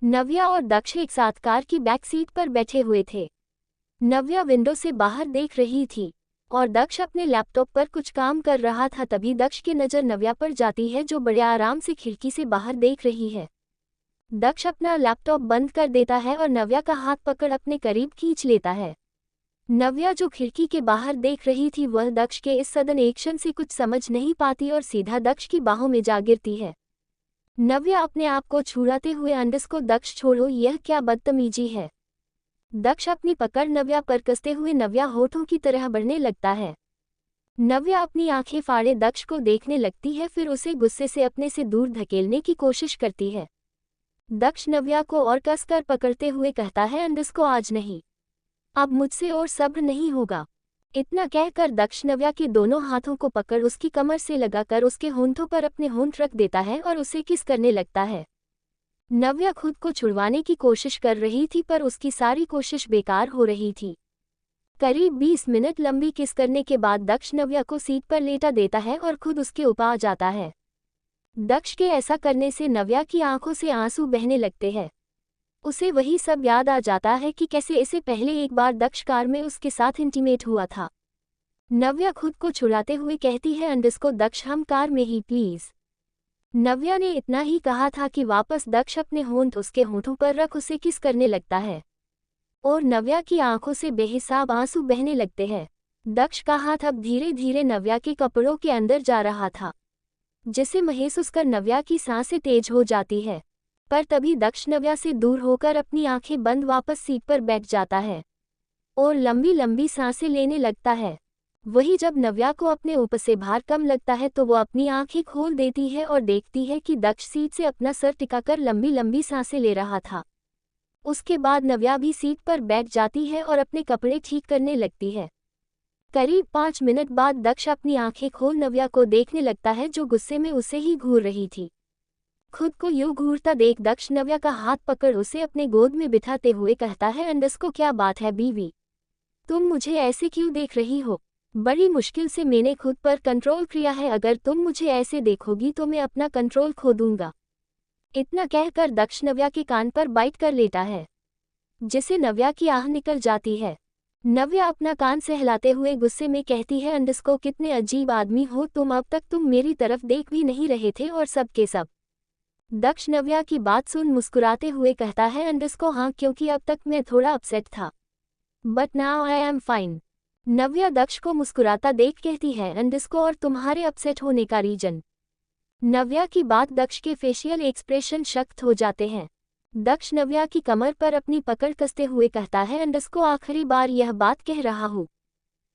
नव्या और दक्ष एक साथ कार की बैक सीट पर बैठे हुए थे। नव्या विंडो से बाहर देख रही थी और दक्ष अपने लैपटॉप पर कुछ काम कर रहा था। तभी दक्ष की नज़र नव्या पर जाती है, जो बड़े आराम से खिड़की से बाहर देख रही है। दक्ष अपना लैपटॉप बंद कर देता है और नव्या का हाथ पकड़ अपने करीब खींच लेता है। नव्या जो खिड़की के बाहर देख रही थी, वह दक्ष के इस सडन एक्शन से कुछ समझ नहीं पाती और सीधा दक्ष की बाहों में जा गिरती है। नव्या अपने आप को छुड़ाते हुए अंडस को, दक्ष छोड़ो, यह क्या बदतमीजी है। दक्ष अपनी पकड़ नव्या पर कसते हुए नव्या होठों की तरह बढ़ने लगता है। नव्या अपनी आंखें फाड़े दक्ष को देखने लगती है, फिर उसे गुस्से से अपने से दूर धकेलने की कोशिश करती है। दक्ष नव्या को और कसकर पकड़ते हुए कहता है, अंडस को आज नहीं, अब मुझसे और सब्र नहीं होगा। इतना कहकर दक्ष नव्या के दोनों हाथों को पकड़ उसकी कमर से लगाकर उसके होंठों पर अपने होंठ रख देता है और उसे किस करने लगता है। नव्या खुद को छुड़वाने की कोशिश कर रही थी, पर उसकी सारी कोशिश बेकार हो रही थी। करीब 20 मिनट लंबी किस करने के बाद दक्ष नव्या को सीट पर लेटा देता है और खुद उसके ऊपर आ जाता है। दक्ष के ऐसा करने से नव्या की आंखों से आंसू बहने लगते हैं। उसे वही सब याद आ जाता है कि कैसे इससे पहले एक बार दक्ष कार में उसके साथ इंटीमेट हुआ था। नव्या खुद को छुड़ाते हुए कहती है, अंडस को, दक्ष हम कार में ही प्लीज। नव्या ने इतना ही कहा था कि वापस दक्ष अपने होंठ उसके होंठों पर रख उसे किस करने लगता है और नव्या की आंखों से बेहिसाब आंसू बहने लगते हैं। दक्ष का हाथ अब धीरे धीरे नव्या के कपड़ों के अंदर जा रहा था, जिसे महसूस कर नव्या की सांसें तेज हो जाती है। पर तभी दक्ष नव्या से दूर होकर अपनी आंखें बंद वापस सीट पर बैठ जाता है और लंबी लंबी सांसें लेने लगता है। वही जब नव्या को अपने ऊपर से भार कम लगता है तो वो अपनी आंखें खोल देती है और देखती है कि दक्ष सीट से अपना सर टिकाकर लंबी लंबी सांसें ले रहा था। उसके बाद नव्या भी सीट पर बैठ जाती है और अपने कपड़े ठीक करने लगती है। करीब 5 मिनट बाद दक्ष अपनी आंखें खोल नव्या को देखने लगता है, जो गुस्से में उसे ही घूर रही थी। खुद को यूं घूरता देख दक्ष नव्या का हाथ पकड़ उसे अपने गोद में बिठाते हुए कहता है, अंडस को, क्या बात है बीवी, तुम मुझे ऐसे क्यों देख रही हो। बड़ी मुश्किल से मैंने खुद पर कंट्रोल किया है, अगर तुम मुझे ऐसे देखोगी तो मैं अपना कंट्रोल खो दूंगा। इतना कहकर दक्ष नव्या के कान पर बाइट कर लेता है, जिससे नव्या की आह निकल जाती है। नव्या अपना कान सहलाते हुए गुस्से में कहती है, अंडस को, कितने अजीब आदमी हो तुम, अब तक तुम मेरी तरफ देख भी नहीं रहे थे और सब के सब। दक्ष नव्या की बात सुन मुस्कुराते हुए कहता है, अंडस को, हाँ, क्योंकि अब तक मैं थोड़ा अपसेट था, but now I am fine. Navya Daksh को मुस्कुराता देख कहती है, अंडस को, और तुम्हारे अपसेट होने का रीजन। नव्या की बात दक्ष के फेशियल एक्सप्रेशन सख्त हो जाते हैं। दक्ष नव्या की कमर पर अपनी पकड़ कसते हुए कहता है, अंडस को, आखिरी बार यह बात कह रहा हूँ,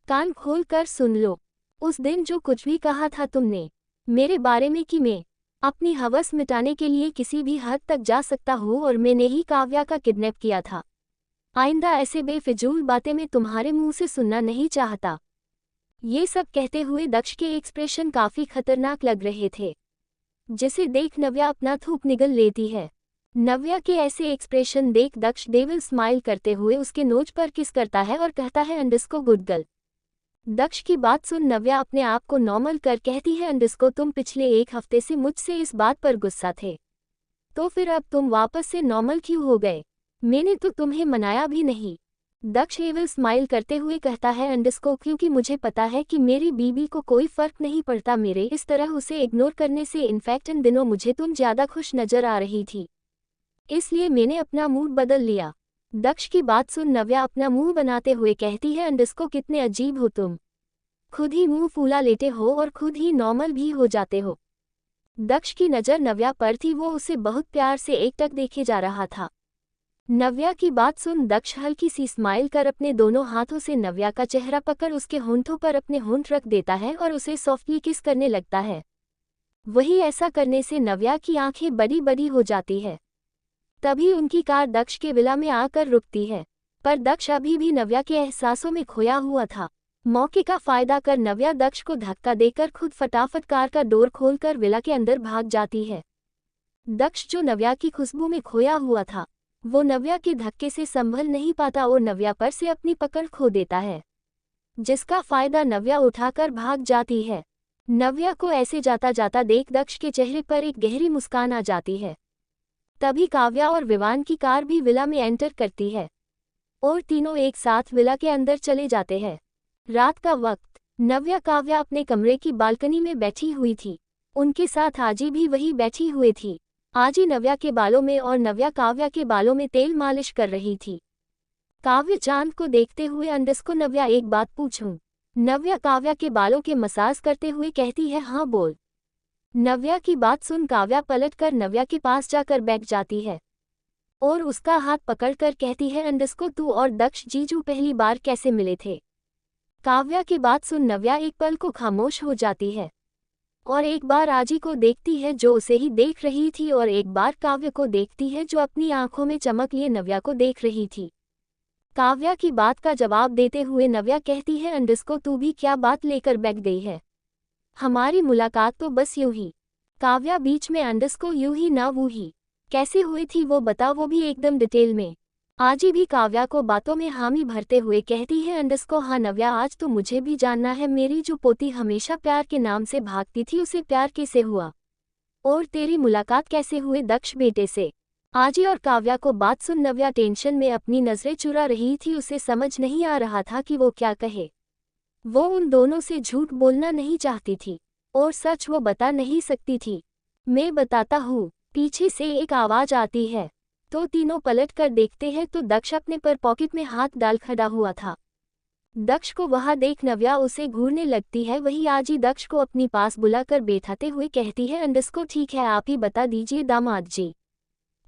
कान खोल कर सुन लो। उस दिन जो कुछ भी कहा था तुमने मेरे बारे में कि मैं अपनी हवस मिटाने के लिए किसी भी हद तक जा सकता हूँ और मैंने ही काव्या का किडनैप किया था, आइंदा ऐसे बेफिजूल बातें मैं तुम्हारे मुंह से सुनना नहीं चाहता। ये सब कहते हुए दक्ष के एक्सप्रेशन काफी खतरनाक लग रहे थे, जिसे देख नव्या अपना थूक निगल लेती है। नव्या के ऐसे एक्सप्रेशन देख दक्ष डेविल स्माइल करते हुए उसके नोच पर किस करता है और कहता है, अंडस को, गुड गर्ल। दक्ष की बात सुन नव्या अपने आप को नॉर्मल कर कहती है, अंडस को, तुम पिछले 1 हफ्ते से मुझसे इस बात पर गुस्सा थे, तो फिर अब तुम वापस से नॉर्मल क्यों हो गए। मैंने तो तुम्हें मनाया भी नहीं। दक्ष एविल स्माइल करते हुए कहता है, अंडस को, क्योंकि मुझे पता है कि मेरी बीबी को कोई फर्क नहीं पड़ता मेरे इस तरह उसे इग्नोर करने से। इनफैक्ट इन दिनों मुझे तुम ज्यादा खुश नजर आ रही थी, इसलिए मैंने अपना मूड बदल लिया। दक्ष की बात सुन नव्या अपना मुंह बनाते हुए कहती है, अंडस को, कितने अजीब हो तुम, खुद ही मुंह फूला लेते हो और खुद ही नॉर्मल भी हो जाते हो। दक्ष की नज़र नव्या पर थी, वो उसे बहुत प्यार से एकटक देखे जा रहा था। नव्या की बात सुन दक्ष हल्की सी स्माइल कर अपने दोनों हाथों से नव्या का चेहरा पकड़ उसके होंठों पर अपने होंठ रख देता है और उसे सॉफ्टली किस करने लगता है। वही ऐसा करने से नव्या की आंखें बड़ी बड़ी हो जाती है। तभी उनकी कार दक्ष के विला में आकर रुकती है, पर दक्ष अभी भी नव्या के एहसासों में खोया हुआ था। मौके का फायदा कर नव्या दक्ष को धक्का देकर खुद फटाफट कार का डोर खोलकर विला के अंदर भाग जाती है। दक्ष जो नव्या की खुशबू में खोया हुआ था, वो नव्या के धक्के से संभल नहीं पाता और नव्या पर से अपनी पकड़ खो देता है, जिसका फायदा नव्या उठाकर भाग जाती है। नव्या को ऐसे जाता जाता देख दक्ष के चेहरे पर एक गहरी मुस्कान आ जाती है। तभी काव्या और विवान की कार भी विला में एंटर करती है और तीनों एक साथ विला के अंदर चले जाते हैं। रात का वक्त, नव्या काव्या अपने कमरे की बालकनी में बैठी हुई थी। उनके साथ आजी भी वही बैठी हुई थी। आजी नव्या के बालों में और नव्या काव्या के बालों में तेल मालिश कर रही थी। काव्य चांद को देखते हुए अंडस्को नव्या एक बात पूछूं? नव्या काव्या के बालों के मसाज करते हुए कहती है हाँ बोल। नव्या की बात सुन काव्या पलटकर नव्या के पास जाकर बैठ जाती है और उसका हाथ पकड़कर कहती है अंडस्को तू और दक्ष जीजू पहली बार कैसे मिले थे? काव्या की बात सुन नव्या एक पल को खामोश हो जाती है और एक बार आजी को देखती है जो उसे ही देख रही थी और एक बार काव्य को देखती है जो अपनी आंखों में चमक लिए नव्या को देख रही थी। काव्या की बात का जवाब देते हुए नव्या कहती है अंडस्को तू भी क्या बात लेकर बैठ गई है? हमारी मुलाकात तो बस यूं ही। काव्या बीच में अंडस्को यूं ही ना वो ही कैसे हुई थी वो बता, वो भी एकदम डिटेल में। आजी भी काव्या को बातों में हामी भरते हुए कहती है अंडस्को हाँ नव्या आज तो मुझे भी जानना है, मेरी जो पोती हमेशा प्यार के नाम से भागती थी उसे प्यार कैसे हुआ और तेरी मुलाकात कैसे हुई दक्ष बेटे से? आजी और काव्या को बात सुन नव्या टेंशन में अपनी नजरें चुरा रही थी। उसे समझ नहीं आ रहा था कि वो क्या कहे। वो उन दोनों से झूठ बोलना नहीं चाहती थी और सच वो बता नहीं सकती थी। मैं बताता हूँ, पीछे से एक आवाज आती है तो तीनों पलट कर देखते हैं तो दक्ष अपने पर पॉकेट में हाथ डाल खड़ा हुआ था। दक्ष को वहां देख नव्या उसे घूरने लगती है। वही आजी दक्ष को अपनी पास बुलाकर बैठाते हुए कहती है अंडस्को ठीक है आप ही बता दीजिए दामाद जी,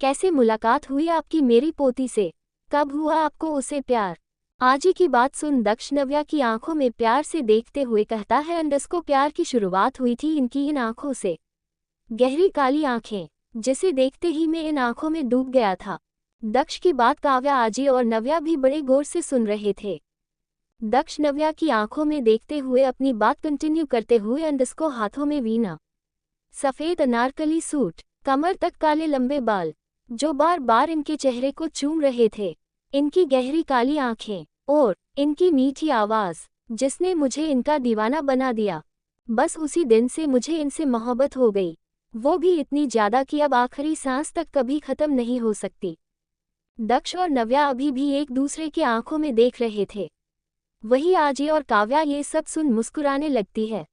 कैसे मुलाकात हुई आपकी मेरी पोती से? कब हुआ आपको उसे प्यार? आजी की बात सुन दक्ष नव्या की आंखों में प्यार से देखते हुए कहता है अंडस्को प्यार की शुरुआत हुई थी इनकी इन आंखों से। गहरी काली आंखें, जिसे देखते ही मैं इन आंखों में डूब गया था। दक्ष की बात काव्या आजी और नव्या भी बड़े गौर से सुन रहे थे। दक्ष नव्या की आंखों में देखते हुए अपनी बात कंटिन्यू करते हुए अंडस्को हाथों में वीणा, सफेद अनारकली सूट, कमर तक काले लंबे बाल जो बार बार इनके चेहरे को चूम रहे थे, इनकी गहरी काली आंखें और इनकी मीठी आवाज जिसने मुझे इनका दीवाना बना दिया। बस उसी दिन से मुझे इनसे मोहब्बत हो गई, वो भी इतनी ज्यादा कि अब आखिरी सांस तक कभी खत्म नहीं हो सकती। दक्ष और नव्या अभी भी एक दूसरे की आंखों में देख रहे थे। वही आजी और काव्या ये सब सुन मुस्कुराने लगती है।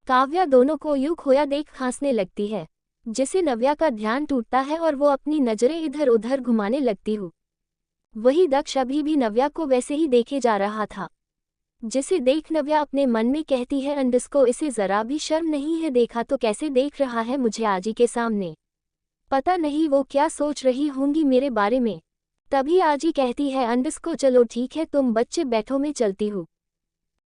काव्या दोनों को यूं खोया देख खांसने लगती है जिसे नव्या का ध्यान टूटता है और वो अपनी नजरें इधर उधर घुमाने लगती हूँ। वही दक्ष अभी भी नव्या को वैसे ही देखे जा रहा था जिसे देख नव्या अपने मन में कहती है अंडस्को इसे जरा भी शर्म नहीं है, देखा तो कैसे देख रहा है मुझे आजी के सामने, पता नहीं वो क्या सोच रही होंगी मेरे बारे में। तभी आजी कहती है अंडस्को चलो ठीक है तुम बच्चे बैठो मैं चलती हूँ।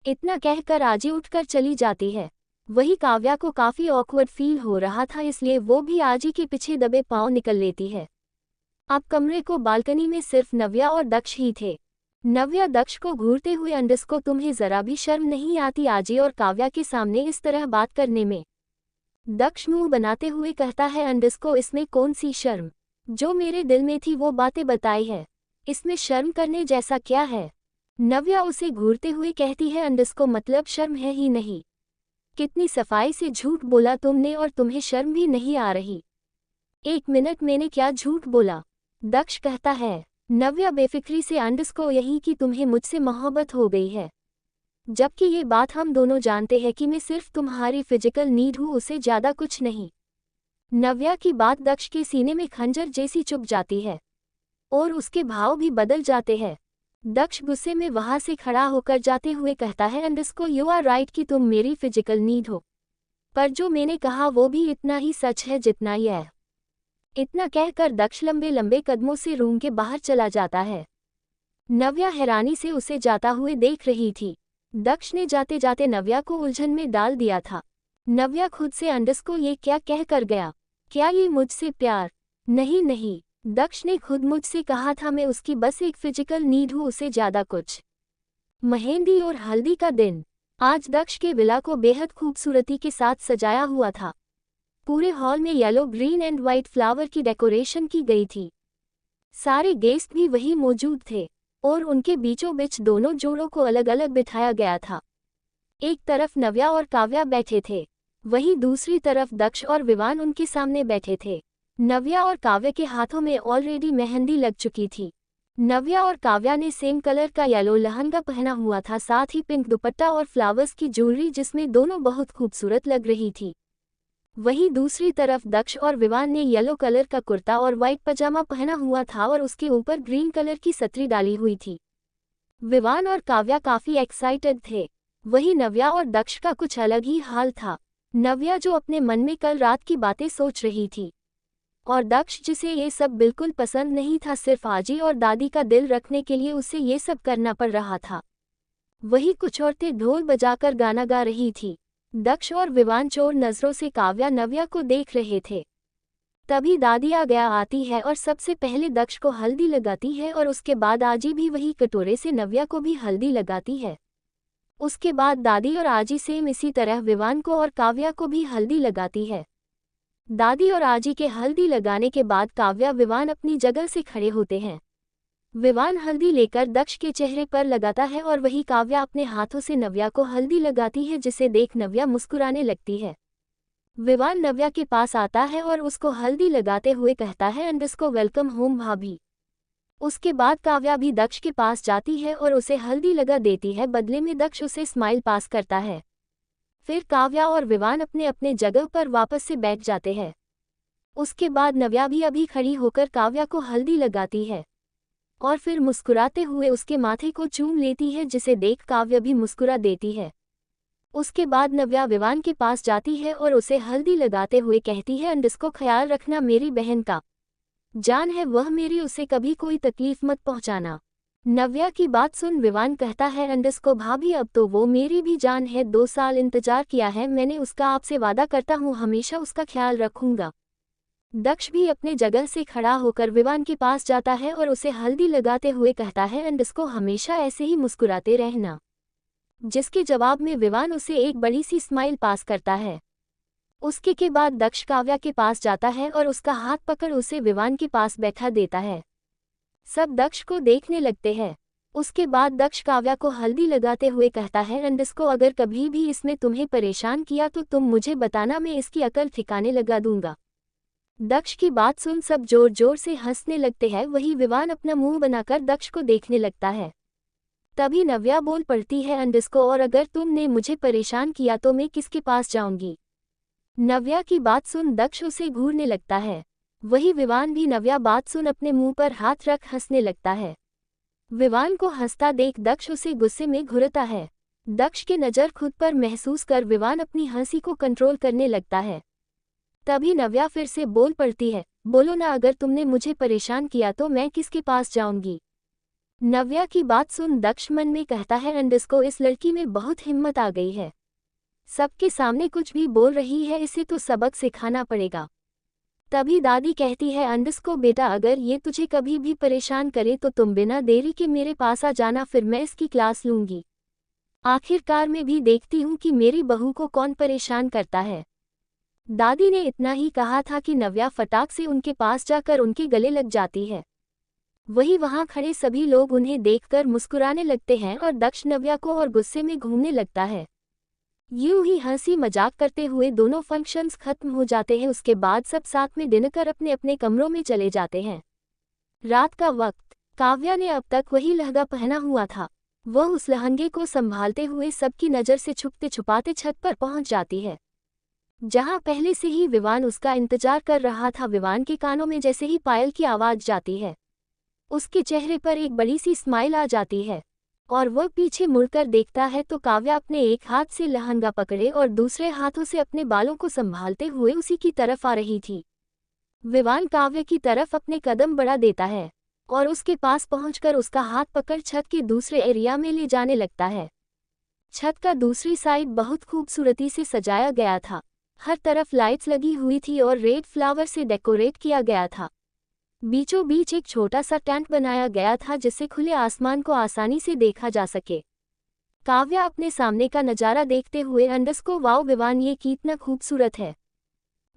इतना कहकर आजी उठकर चली जाती है। वही काव्या को काफी ऑकवर्ड फील हो रहा था इसलिए वो भी आजी के पीछे दबे पांव निकल लेती है। अब कमरे को बालकनी में सिर्फ नव्या और दक्ष ही थे। नव्या दक्ष को घूरते हुए अंडस्को तुम्हें जरा भी शर्म नहीं आती आजी और काव्या के सामने इस तरह बात करने में? दक्ष मुंह बनाते हुए कहता है अंडस्को इसमें कौन सी शर्म, जो मेरे दिल में थी वो बातें बताई है, इसमें शर्म करने जैसा क्या है? नव्या उसे घूरते हुए कहती है अंडस्को मतलब शर्म है ही नहीं, कितनी सफाई से झूठ बोला तुमने और तुम्हें शर्म भी नहीं आ रही। 1 मिनट मैंने क्या झूठ बोला? दक्ष कहता है। नव्या बेफिक्री से अंडस्को यही कि तुम्हें मुझसे मोहब्बत हो गई है, जबकि ये बात हम दोनों जानते हैं कि मैं सिर्फ तुम्हारी फिजिकल नीड हूँ उसे ज्यादा कुछ नहीं। नव्या की बात दक्ष के सीने में खंजर जैसी चुभ जाती है और उसके भाव भी बदल जाते हैं। दक्ष गुस्से में वहां से खड़ा होकर जाते हुए कहता है अंडस्को यू आर राइट कि तुम मेरी फिजिकल नीड हो, पर जो मैंने कहा वो भी इतना ही सच है जितना ये है। इतना कहकर दक्ष लंबे लंबे कदमों से रूम के बाहर चला जाता है। नव्या हैरानी से उसे जाता हुए देख रही थी। दक्ष ने जाते जाते नव्या को उलझन में डाल दिया था। नव्या खुद से अंडस्को ये क्या कह कर गया? क्या ये मुझसे प्यार? नहीं नहीं, दक्ष ने खुद मुझसे कहा था मैं उसकी बस एक फिजिकल नीड हूँ उसे ज्यादा कुछ। मेहंदी और हल्दी का दिन। आज दक्ष के विला को बेहद खूबसूरती के साथ सजाया हुआ था। पूरे हॉल में yellow green and white flower की डेकोरेशन की गई थी। सारे गेस्ट भी वही मौजूद थे और उनके बीचों बीच दोनों जोड़ों को अलग अलग बिठाया गया था। एक तरफ नव्या और काव्या बैठे थे, वहीं दूसरी तरफ दक्ष और विवान उनके सामने बैठे थे। नव्या और काव्या के हाथों में ऑलरेडी मेहंदी लग चुकी थी। नव्या और काव्या ने सेम कलर का येलो लहंगा पहना हुआ था, साथ ही पिंक दुपट्टा और फ्लावर्स की ज्वेलरी, जिसमें दोनों बहुत खूबसूरत लग रही थी। वहीं दूसरी तरफ दक्ष और विवान ने येलो कलर का कुर्ता और वाइट पजामा पहना हुआ था और उसके ऊपर ग्रीन कलर की सतरी डाली हुई थी। विवान और काव्या काफी एक्साइटेड थे। वहीं नव्या और दक्ष का कुछ अलग ही हाल था। नव्या जो अपने मन में कल रात की बातें सोच रही थी, और दक्ष जिसे ये सब बिल्कुल पसंद नहीं था, सिर्फ आजी और दादी का दिल रखने के लिए उसे ये सब करना पड़ रहा था। वहीं कुछ औरतें ढोल बजाकर गाना गा रही थी। दक्ष और विवान चोर नजरों से काव्या नव्या को देख रहे थे। तभी दादी आती है और सबसे पहले दक्ष को हल्दी लगाती है और उसके बाद आजी भी वही कटोरे से नव्या को भी हल्दी लगाती है। उसके बाद दादी और आजी सेम इसी तरह विवान को और काव्या को भी हल्दी लगाती है। दादी और आजी के हल्दी लगाने के बाद काव्या विवान अपनी जगह से खड़े होते हैं। विवान हल्दी लेकर दक्ष के चेहरे पर लगाता है और वही काव्या अपने हाथों से नव्या को हल्दी लगाती है, जिसे देख नव्या मुस्कुराने लगती है। विवान नव्या के पास आता है और उसको हल्दी लगाते हुए कहता है, अंडस्को वेलकम होम भाभी। उसके बाद काव्या भी दक्ष के पास जाती है और उसे हल्दी लगा देती है। बदले में दक्ष उसे स्माइल पास करता है। फिर काव्या और विवान अपने अपने जगह पर वापस से बैठ जाते हैं। उसके बाद नव्या भी अभी खड़ी होकर काव्या को हल्दी लगाती है और फिर मुस्कुराते हुए उसके माथे को चूम लेती है, जिसे देख काव्या भी मुस्कुरा देती है। उसके बाद नव्या विवान के पास जाती है और उसे हल्दी लगाते हुए कहती है, अंडस्को ख्याल रखना, मेरी बहन का जान है वह मेरी, उसे कभी कोई तकलीफ मत पहुंचाना। नव्या की बात सुन विवान कहता है, अंडस्को भाभी अब तो वो मेरी भी जान है, 2 साल इंतजार किया है मैंने उसका, आपसे वादा करता हूँ हमेशा उसका ख्याल रखूंगा। दक्ष भी अपने जगह से खड़ा होकर विवान के पास जाता है और उसे हल्दी लगाते हुए कहता है, अंडस्को हमेशा ऐसे ही मुस्कुराते रहना। जिसके जवाब में विवान उसे एक बड़ी सी स्माइल पास करता है। उसके के बाद दक्ष काव्या के पास जाता है और उसका हाथ पकड़ उसे विवान के पास बैठा देता है। सब दक्ष को देखने लगते हैं। उसके बाद दक्ष काव्या को हल्दी लगाते हुए कहता है, अंडस्को अगर कभी भी इसमें तुम्हें परेशान किया तो तुम मुझे बताना, मैं इसकी अकल ठिकाने लगा दूंगा। दक्ष की बात सुन सब जोर जोर से हंसने लगते हैं। वही विवान अपना मुंह बनाकर दक्ष को देखने लगता है। तभी नव्या बोल पड़ती है, अंडस्को और अगर तुमने मुझे परेशान किया तो मैं किसके पास जाऊंगी। नव्या की बात सुन दक्ष उसे घूरने लगता है। वही विवान भी नव्या बात सुन अपने मुंह पर हाथ रख हंसने लगता है। विवान को हंसता देख दक्ष उसे गुस्से में घूरता है। दक्ष के नज़र खुद पर महसूस कर विवान अपनी हंसी को कंट्रोल करने लगता है। तभी नव्या फिर से बोल पड़ती है, बोलो ना, अगर तुमने मुझे परेशान किया तो मैं किसके पास जाऊंगी। नव्या की बात सुन दक्ष मन में कहता है, अंडस्को इस लड़की में बहुत हिम्मत आ गई है, सबके सामने कुछ भी बोल रही है, इसे तो सबक सिखाना पड़ेगा। तभी दादी कहती है, अंडस्को बेटा अगर ये तुझे कभी भी परेशान करे तो तुम बिना देरी के मेरे पास आ जाना, फिर मैं इसकी क्लास लूंगी। आखिरकार मैं भी देखती हूँ कि मेरी बहू को कौन परेशान करता है। दादी ने इतना ही कहा था कि नव्या फटाक से उनके पास जाकर उनके गले लग जाती है। वही वहां खड़े सभी लोग उन्हें देखकर मुस्कुराने लगते हैं और दक्ष नव्या को और गुस्से में घूमने लगता है। यूं ही हंसी मजाक करते हुए दोनों फंक्शंस खत्म हो जाते हैं। उसके बाद सब साथ में डिनर कर अपने अपने कमरों में चले जाते हैं। रात का वक्त, काव्या ने अब तक वही लहंगा पहना हुआ था। वह उस लहंगे को संभालते हुए सबकी नज़र से छुपते छुपाते छत पर पहुंच जाती है, जहां पहले से ही विवान उसका इंतजार कर रहा था। विवान के कानों में जैसे ही पायल की आवाज़ जाती है, उसके चेहरे पर एक बड़ी सी स्माइल आ जाती है और वह पीछे मुड़कर देखता है तो काव्या अपने एक हाथ से लहंगा पकड़े और दूसरे हाथों से अपने बालों को संभालते हुए उसी की तरफ आ रही थी। विवान काव्या की तरफ अपने कदम बढ़ा देता है और उसके पास पहुंचकर उसका हाथ पकड़ छत के दूसरे एरिया में ले जाने लगता है। छत का दूसरी साइड बहुत खूबसूरती से सजाया गया था। हर तरफ लाइट्स लगी हुई थी और रेड फ्लावर से डेकोरेट किया गया था। बीचों बीच एक छोटा सा टेंट बनाया गया था जिससे खुले आसमान को आसानी से देखा जा सके। काव्या अपने सामने का नज़ारा देखते हुए, अंडस्को वाओ विवान ये कितना खूबसूरत है।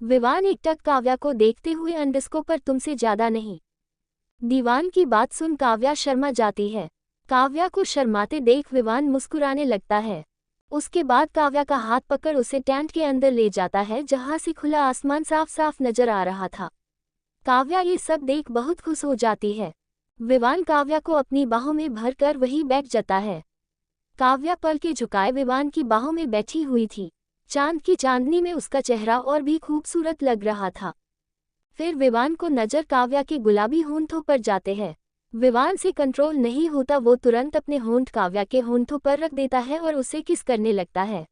विवान एकटक काव्या को देखते हुए, अंडस्को पर तुमसे ज्यादा नहीं। दीवान की बात सुन काव्या शर्मा जाती है। काव्या को शर्माते देख विवान मुस्कुराने लगता है। उसके बाद काव्या का हाथ पकड़ उसे टेंट के अंदर ले जाता है, जहां से खुला आसमान साफ साफ नजर आ रहा था। काव्या ये सब देख बहुत खुश हो जाती है। विवान काव्या को अपनी बाहों में भरकर वहीं बैठ जाता है। काव्या पल के झुकाए विवान की बाहों में बैठी हुई थी। चांद की चांदनी में उसका चेहरा और भी खूबसूरत लग रहा था। फिर विवान को नजर काव्या के गुलाबी होंठों पर जाते हैं। विवान से कंट्रोल नहीं होता, वो तुरंत अपने होंठ काव्या के होंठों पर रख देता है और उसे किस करने लगता है।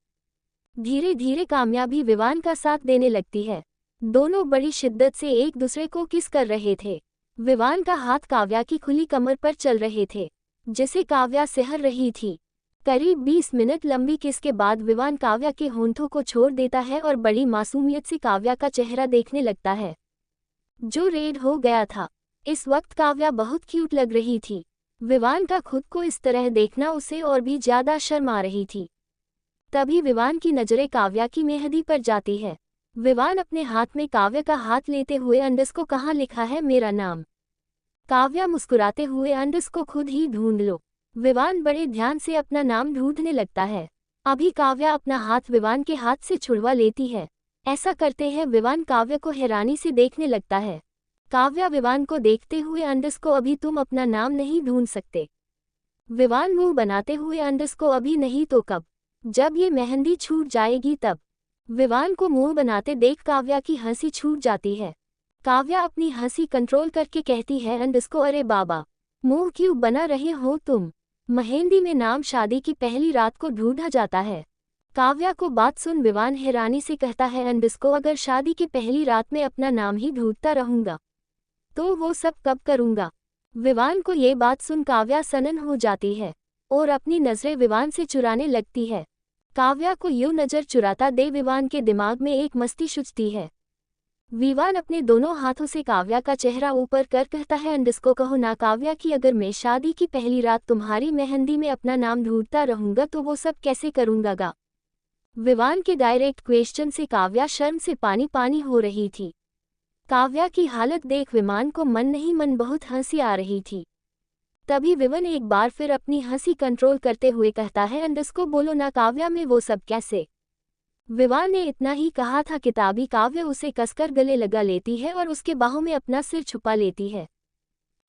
धीरे धीरे काव्या भी विवान का साथ देने लगती है। दोनों बड़ी शिद्दत से एक दूसरे को किस कर रहे थे। विवान का हाथ काव्या की खुली कमर पर चल रहे थे, जिसे काव्या सहर रही थी। करीब 20 मिनट लंबी किस के बाद विवान काव्या के होंठों को छोड़ देता है और बड़ी मासूमियत से काव्या का चेहरा देखने लगता है, जो रेड हो गया था। इस वक्त काव्या बहुत क्यूट लग रही थी। विवान का खुद को इस तरह देखना उसे और भी ज्यादा शर्म आ रही थी। तभी विवान की नजरें काव्या की मेहंदी पर जाती है। विवान अपने हाथ में काव्या का हाथ लेते हुए अंडरस्को कहाँ लिखा है मेरा नाम। काव्या मुस्कुराते हुए अंडरस्को खुद ही ढूंढ लो। विवान बड़े ध्यान से अपना नाम ढूंढने लगता है। अभी काव्या अपना हाथ विवान के हाथ से छुड़वा लेती है। ऐसा करते हैं विवान काव्या को हैरानी से देखने लगता है। काव्या विवान को देखते हुए अंडरस्को अभी तुम अपना नाम नहीं ढूंढ सकते। विवान मुंह बनाते हुए अंडरस्को अभी नहीं तो कब, जब ये मेहंदी छूट जाएगी तब। विवान को मुंह बनाते देख काव्या की हंसी छूट जाती है। काव्या अपनी हंसी कंट्रोल करके कहती है अंडरस्को अरे बाबा, मुंह क्यों बना रहे हो तुम। मेहंदी में नाम शादी की पहली रात को ढूंढा जाता है। काव्या को बात सुन विवान हैरानी से कहता है अंडरस्को अगर शादी की पहली रात में अपना नाम ही ढूंढता रहूंगा तो वो सब कब करूंगा। विवान को ये बात सुन काव्या सनन हो जाती है और अपनी नजरें विवान से चुराने लगती है। काव्या को यूं नजर चुराता दे विवान के दिमाग में एक मस्ती सूझती है। विवान अपने दोनों हाथों से काव्या का चेहरा ऊपर कर कहता है अंडरस्को कहो ना काव्या कि अगर मैं शादी की पहली रात तुम्हारी मेहंदी में अपना नाम ढूंढता रहूंगा तो वो सब कैसे करूंगा गा। विवान के डायरेक्ट क्वेश्चन से काव्या शर्म से पानी पानी हो रही थी। काव्या की हालत देख विवान को मन नहीं मन बहुत हंसी आ रही थी। तभी विवान एक बार फिर अपनी हंसी कंट्रोल करते हुए कहता है अंडरस्को बोलो ना काव्या में वो सब कैसे। विवान ने इतना ही कहा था किताबी काव्या उसे कसकर गले लगा लेती है और उसके बाहों में अपना सिर छुपा लेती है।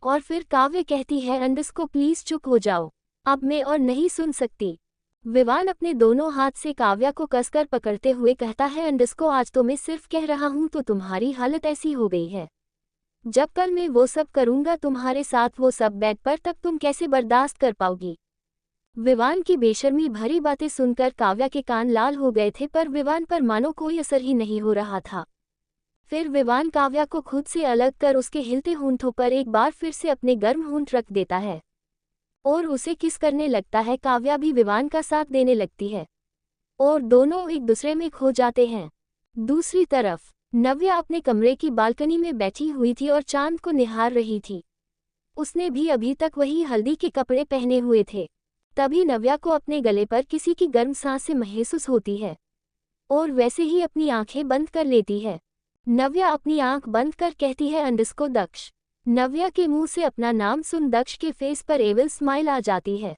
और फिर काव्या कहती है अंडरस्को प्लीज चुप हो जाओ, अब मैं और नहीं सुन सकती। विवान अपने दोनों हाथ से काव्या को कसकर पकड़ते हुए कहता है अंडरस्को आज तो मैं सिर्फ कह रहा हूं तो तुम्हारी हालत ऐसी हो गई है। जब कल मैं वो सब करूंगा तुम्हारे साथ वो सब बेड पर तब तुम कैसे बर्दाश्त कर पाओगी। विवान की बेशर्मी भरी बातें सुनकर काव्या के कान लाल हो गए थे, पर विवान पर मानो कोई असर ही नहीं हो रहा था। फिर विवान काव्या को खुद से अलग कर उसके हिलते होंठों पर एक बार फिर से अपने गर्म होंठ रख देता है और उसे किस करने लगता है। काव्या भी विवान का साथ देने लगती है और दोनों एक दूसरे में खो जाते हैं। दूसरी तरफ नव्या अपने कमरे की बालकनी में बैठी हुई थी और चांद को निहार रही थी। उसने भी अभी तक वही हल्दी के कपड़े पहने हुए थे। तभी नव्या को अपने गले पर किसी की गर्म सांसें महसूस होती है और वैसे ही अपनी आंखें बंद कर लेती है। नव्या अपनी आंख बंद कर कहती है अंडरस्को दक्ष। नव्या के मुंह से अपना नाम सुन दक्ष के फेस पर एविल स्माइल आ जाती है।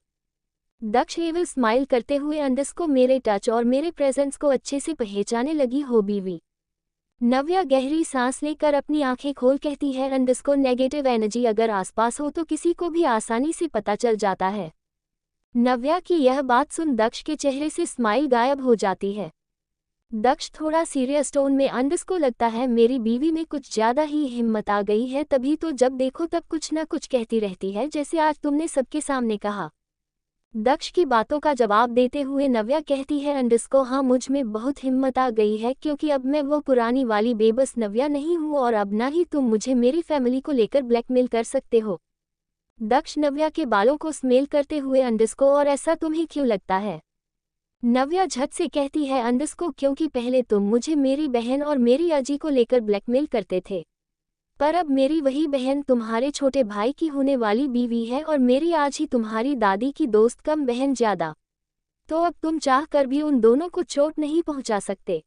दक्ष एविल स्माइल करते हुए अंडरस्को मेरे टच और मेरे प्रेजेंस को अच्छे से पहचानने लगी हो बीवी। नव्या गहरी सांस लेकर अपनी आंखें खोल कहती है अंडरस्को नेगेटिव एनर्जी अगर आसपास हो तो किसी को भी आसानी से पता चल जाता है। नव्या की यह बात सुन दक्ष के चेहरे से स्माइल गायब हो जाती है। दक्ष थोड़ा सीरियस टोन में अंडरस्को लगता है मेरी बीवी में कुछ ज्यादा ही हिम्मत आ गई है, तभी तो जब देखो तब कुछ न कुछ कहती रहती है जैसे आज तुमने सबके सामने कहा। दक्ष की बातों का जवाब देते हुए नव्या कहती है अंडरस्को हाँ मुझ में बहुत हिम्मत आ गई है, क्योंकि अब मैं वो पुरानी वाली बेबस नव्या नहीं हूँ और अब ना ही तुम मुझे मेरी फैमिली को लेकर ब्लैकमेल कर सकते हो। दक्ष नव्या के बालों को स्मेल करते हुए अंडरस्को और ऐसा तुम्हें क्यों लगता है। नव्या झट से कहती है अंडरस्को क्योंकि पहले तुम मुझे मेरी बहन और मेरी अजी को लेकर ब्लैकमेल करते थे, पर अब मेरी वही बहन तुम्हारे छोटे भाई की होने वाली बीवी है और मेरी आज ही तुम्हारी दादी की दोस्त कम बहन ज्यादा। तो अब तुम चाह कर भी उन दोनों को चोट नहीं पहुंचा सकते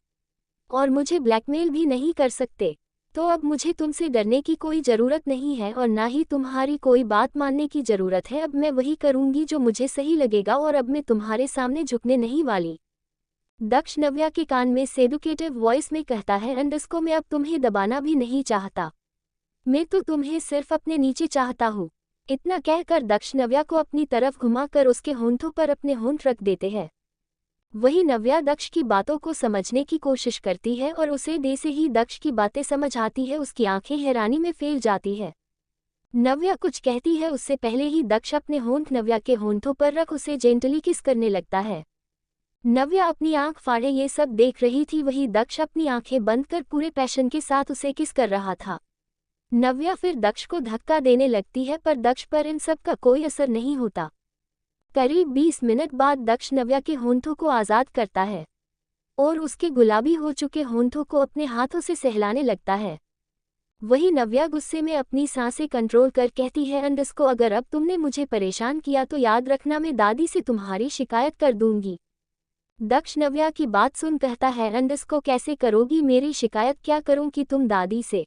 और मुझे ब्लैकमेल भी नहीं कर सकते। तो अब मुझे तुमसे डरने की कोई ज़रूरत नहीं है और ना ही तुम्हारी कोई बात मानने की ज़रूरत है। अब मैं वही करूंगी जो मुझे सही लगेगा और अब मैं तुम्हारे सामने झुकने नहीं वाली। दक्ष नव्या के कान में सेडुकेटिव वॉइस में कहता है अंडरस्को मैं अब तुम्हें दबाना भी नहीं चाहता। मैं तो तुम्हें सिर्फ अपने नीचे चाहता हूँ। इतना कहकर दक्ष नव्या को अपनी तरफ घुमाकर उसके होंठों पर अपने होंठ रख देते हैं। वही नव्या दक्ष की बातों को समझने की कोशिश करती है और उसे जैसे ही दक्ष की बातें समझ आती है उसकी आंखें हैरानी में फैल जाती है। नव्या कुछ कहती है उससे पहले ही दक्ष अपने होंठ नव्या के होंठों पर रख उसे जेंटली किस करने लगता है। नव्या अपनी आंख फाड़े ये सब देख रही थी, वही दक्ष अपनी आंखें बंद कर पूरे पैशन के साथ उसे किस कर रहा था। नव्या फिर दक्ष को धक्का देने लगती है पर दक्ष पर इन सब का कोई असर नहीं होता। करीब 20 मिनट बाद दक्ष नव्या के होंठों को आज़ाद करता है और उसके गुलाबी हो चुके होंठों को अपने हाथों से सहलाने लगता है। वही नव्या गुस्से में अपनी सांसें कंट्रोल कर कहती है, अंडस्को अगर अब तुमने मुझे परेशान किया तो याद रखना मैं दादी से तुम्हारी शिकायत कर दूंगी। दक्ष नव्या की बात सुन कहता है, अंडस्को कैसे करोगी मेरी शिकायत, क्या करूं कि तुम दादी से?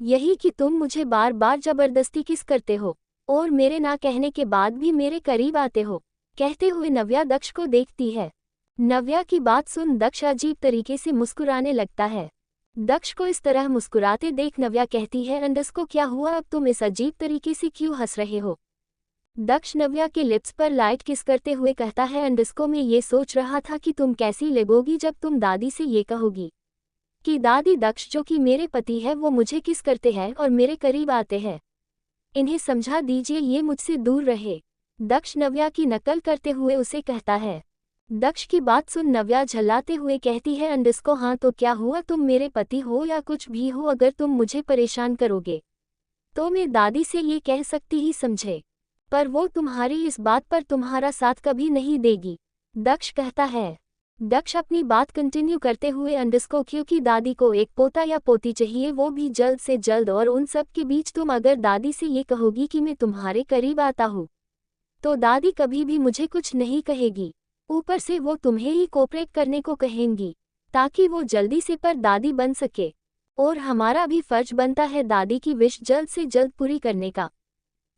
यही कि तुम मुझे बार बार जबरदस्ती किस करते हो और मेरे ना कहने के बाद भी मेरे करीब आते हो। कहते हुए नव्या दक्ष को देखती है। नव्या की बात सुन दक्ष अजीब तरीके से मुस्कुराने लगता है। दक्ष को इस तरह मुस्कुराते देख नव्या कहती है, अंडस्को क्या हुआ, अब तुम इस अजीब तरीके से क्यों हंस रहे हो? दक्ष नव्या के लिप्स पर लाइट किस करते हुए कहता है, अंडस्को मैं ये सोच रहा था कि तुम कैसी लगोगी जब तुम दादी से ये कहोगी कि दादी दक्ष जो कि मेरे पति है वो मुझे किस करते हैं और मेरे करीब आते हैं। इन्हें समझा दीजिए ये मुझसे दूर रहे। दक्ष नव्या की नकल करते हुए उसे कहता है। दक्ष की बात सुन नव्या झल्लाते हुए कहती है, अंडस्को हाँ तो क्या हुआ, तुम मेरे पति हो या कुछ भी हो, अगर तुम मुझे परेशान करोगे तो मैं दादी से ये कह सकती ही समझे, पर वो तुम्हारी इस बात पर तुम्हारा साथ कभी नहीं देगी। दक्ष कहता है। दक्ष अपनी बात कंटिन्यू करते हुए, अंडस्को क्योंकि दादी को एक पोता या पोती चाहिए वो भी जल्द से जल्द, और उन सब के बीच तुम अगर दादी से ये कहोगी कि मैं तुम्हारे करीब आता हूँ तो दादी कभी भी मुझे कुछ नहीं कहेगी, ऊपर से वो तुम्हें ही कोऑपरेट करने को कहेंगी ताकि वो जल्दी से पर दादी बन सके, और हमारा भी फर्ज बनता है दादी की विश जल्द से जल्द पूरी करने का।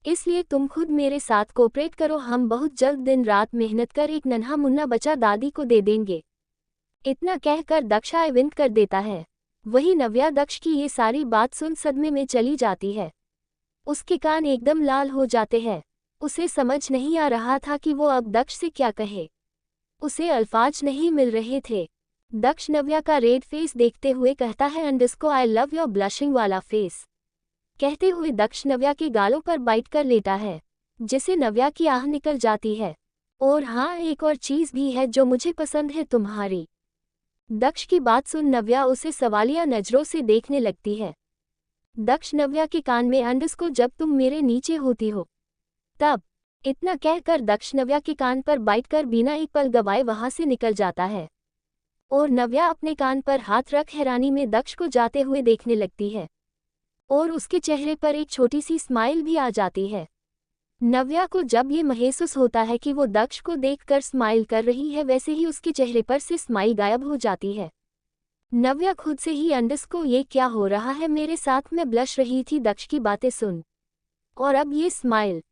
इसलिए तुम खुद मेरे साथ कोऑपरेट करो, हम बहुत जल्द दिन रात मेहनत कर एक नन्हा मुन्ना बच्चा दादी को दे देंगे। इतना कहकर दक्ष आई विंक कर देता है। वही नव्या दक्ष की ये सारी बात सुन सदमे में चली जाती है। उसके कान एकदम लाल हो जाते हैं। उसे समझ नहीं आ रहा था कि वो अब दक्ष से क्या कहे, उसे अल्फाज नहीं मिल रहे थे। दक्ष नव्या का रेड फेस देखते हुए कहता है, अंडस्को आई लव योर ब्लशिंग वाला फेस। कहते हुए दक्ष नव्या के गालों पर बाइट कर लेता है, जिसे नव्या की आह निकल जाती है। और हाँ एक और चीज़ भी है जो मुझे पसंद है तुम्हारी। दक्ष की बात सुन नव्या उसे सवालिया नज़रों से देखने लगती है। दक्ष नव्या के कान में, अंडस्को जब तुम मेरे नीचे होती हो तब। इतना कहकर दक्ष नव्या के कान पर बाइट कर बिना एक पल गवाए वहां से निकल जाता है और नव्या अपने कान पर हाथ रख हैरानी में दक्ष को जाते हुए देखने लगती है और उसके चेहरे पर एक छोटी सी स्माइल भी आ जाती है। नव्या को जब ये महसूस होता है कि वो दक्ष को देखकर स्माइल कर रही है, वैसे ही उसके चेहरे पर से स्माइल गायब हो जाती है। नव्या खुद से ही, अंडस्को ये क्या हो रहा है मेरे साथ, मैं ब्लश रही थी दक्ष की बातें सुन, और अब ये स्माइल,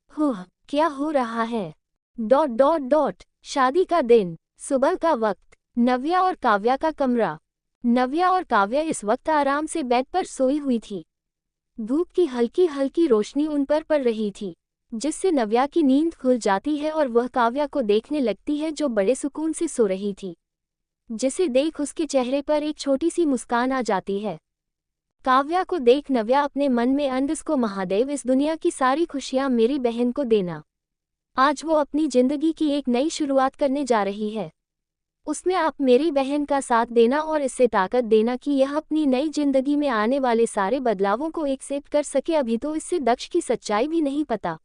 क्या हो रहा है। ... शादी का दिन, सुबह का वक्त, नव्या और काव्या का कमरा। नव्या और काव्या इस वक्त आराम से बेड पर सोई हुई थी। धूप की हल्की हल्की रोशनी उन पर पड़ रही थी, जिससे नव्या की नींद खुल जाती है और वह काव्या को देखने लगती है जो बड़े सुकून से सो रही थी, जिसे देख उसके चेहरे पर एक छोटी सी मुस्कान आ जाती है। काव्या को देख नव्या अपने मन में, अंडस्को महादेव इस दुनिया की सारी खुशियां मेरी बहन को देना। आज वो अपनी जिंदगी की एक नई शुरुआत करने जा रही है, उसमें आप मेरी बहन का साथ देना और इससे ताकत देना कि यह अपनी नई जिंदगी में आने वाले सारे बदलावों को एक्सेप्ट कर सके। अभी तो इससे दक्ष की सच्चाई भी नहीं पता,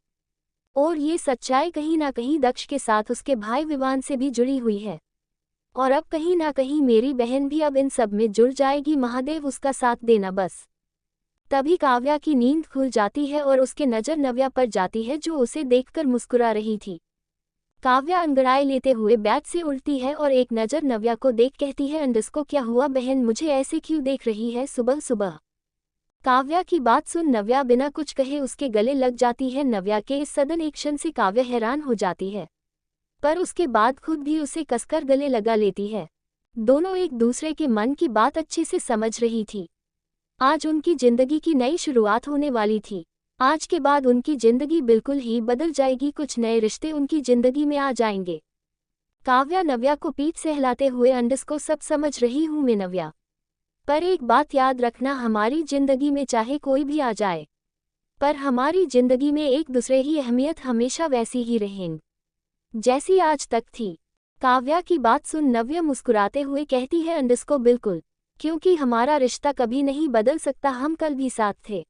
और ये सच्चाई कहीं ना कहीं दक्ष के साथ उसके भाई विवान से भी जुड़ी हुई है, और अब कहीं ना कहीं मेरी बहन भी अब इन सब में जुड़ जाएगी। महादेव उसका साथ देना बस। तभी काव्या की नींद खुल जाती है और उसके नज़र नव्या पर जाती है जो उसे देखकर मुस्कुरा रही थी। काव्या अंगड़ाई लेते हुए बेड से उठती है और एक नज़र नव्या को देख कहती है, अंडस्को क्या हुआ बहन, मुझे ऐसे क्यों देख रही है सुबह सुबह। काव्या की बात सुन नव्या बिना कुछ कहे उसके गले लग जाती है। नव्या के इस सडन एक्शन से काव्या हैरान हो जाती है, पर उसके बाद खुद भी उसे कसकर गले लगा लेती है। दोनों एक दूसरे के मन की बात अच्छे से समझ रही थी। आज उनकी जिंदगी की नई शुरुआत होने वाली थी। आज के बाद उनकी जिंदगी बिल्कुल ही बदल जाएगी, कुछ नए रिश्ते उनकी जिंदगी में आ जाएंगे। काव्या नव्या को पीठ सहलाते हुए अंडरस्को सब समझ रही हूँ मैं नव्या, पर एक बात याद रखना, हमारी जिंदगी में चाहे कोई भी आ जाए, पर हमारी जिंदगी में एक दूसरे की अहमियत हमेशा वैसी ही रहेंगी जैसी आज तक थी। काव्या की बात सुन नव्या मुस्कुराते हुए कहती है अंडरस्को बिल्कुल, क्योंकि हमारा रिश्ता कभी नहीं बदल सकता। हम कल भी साथ थे,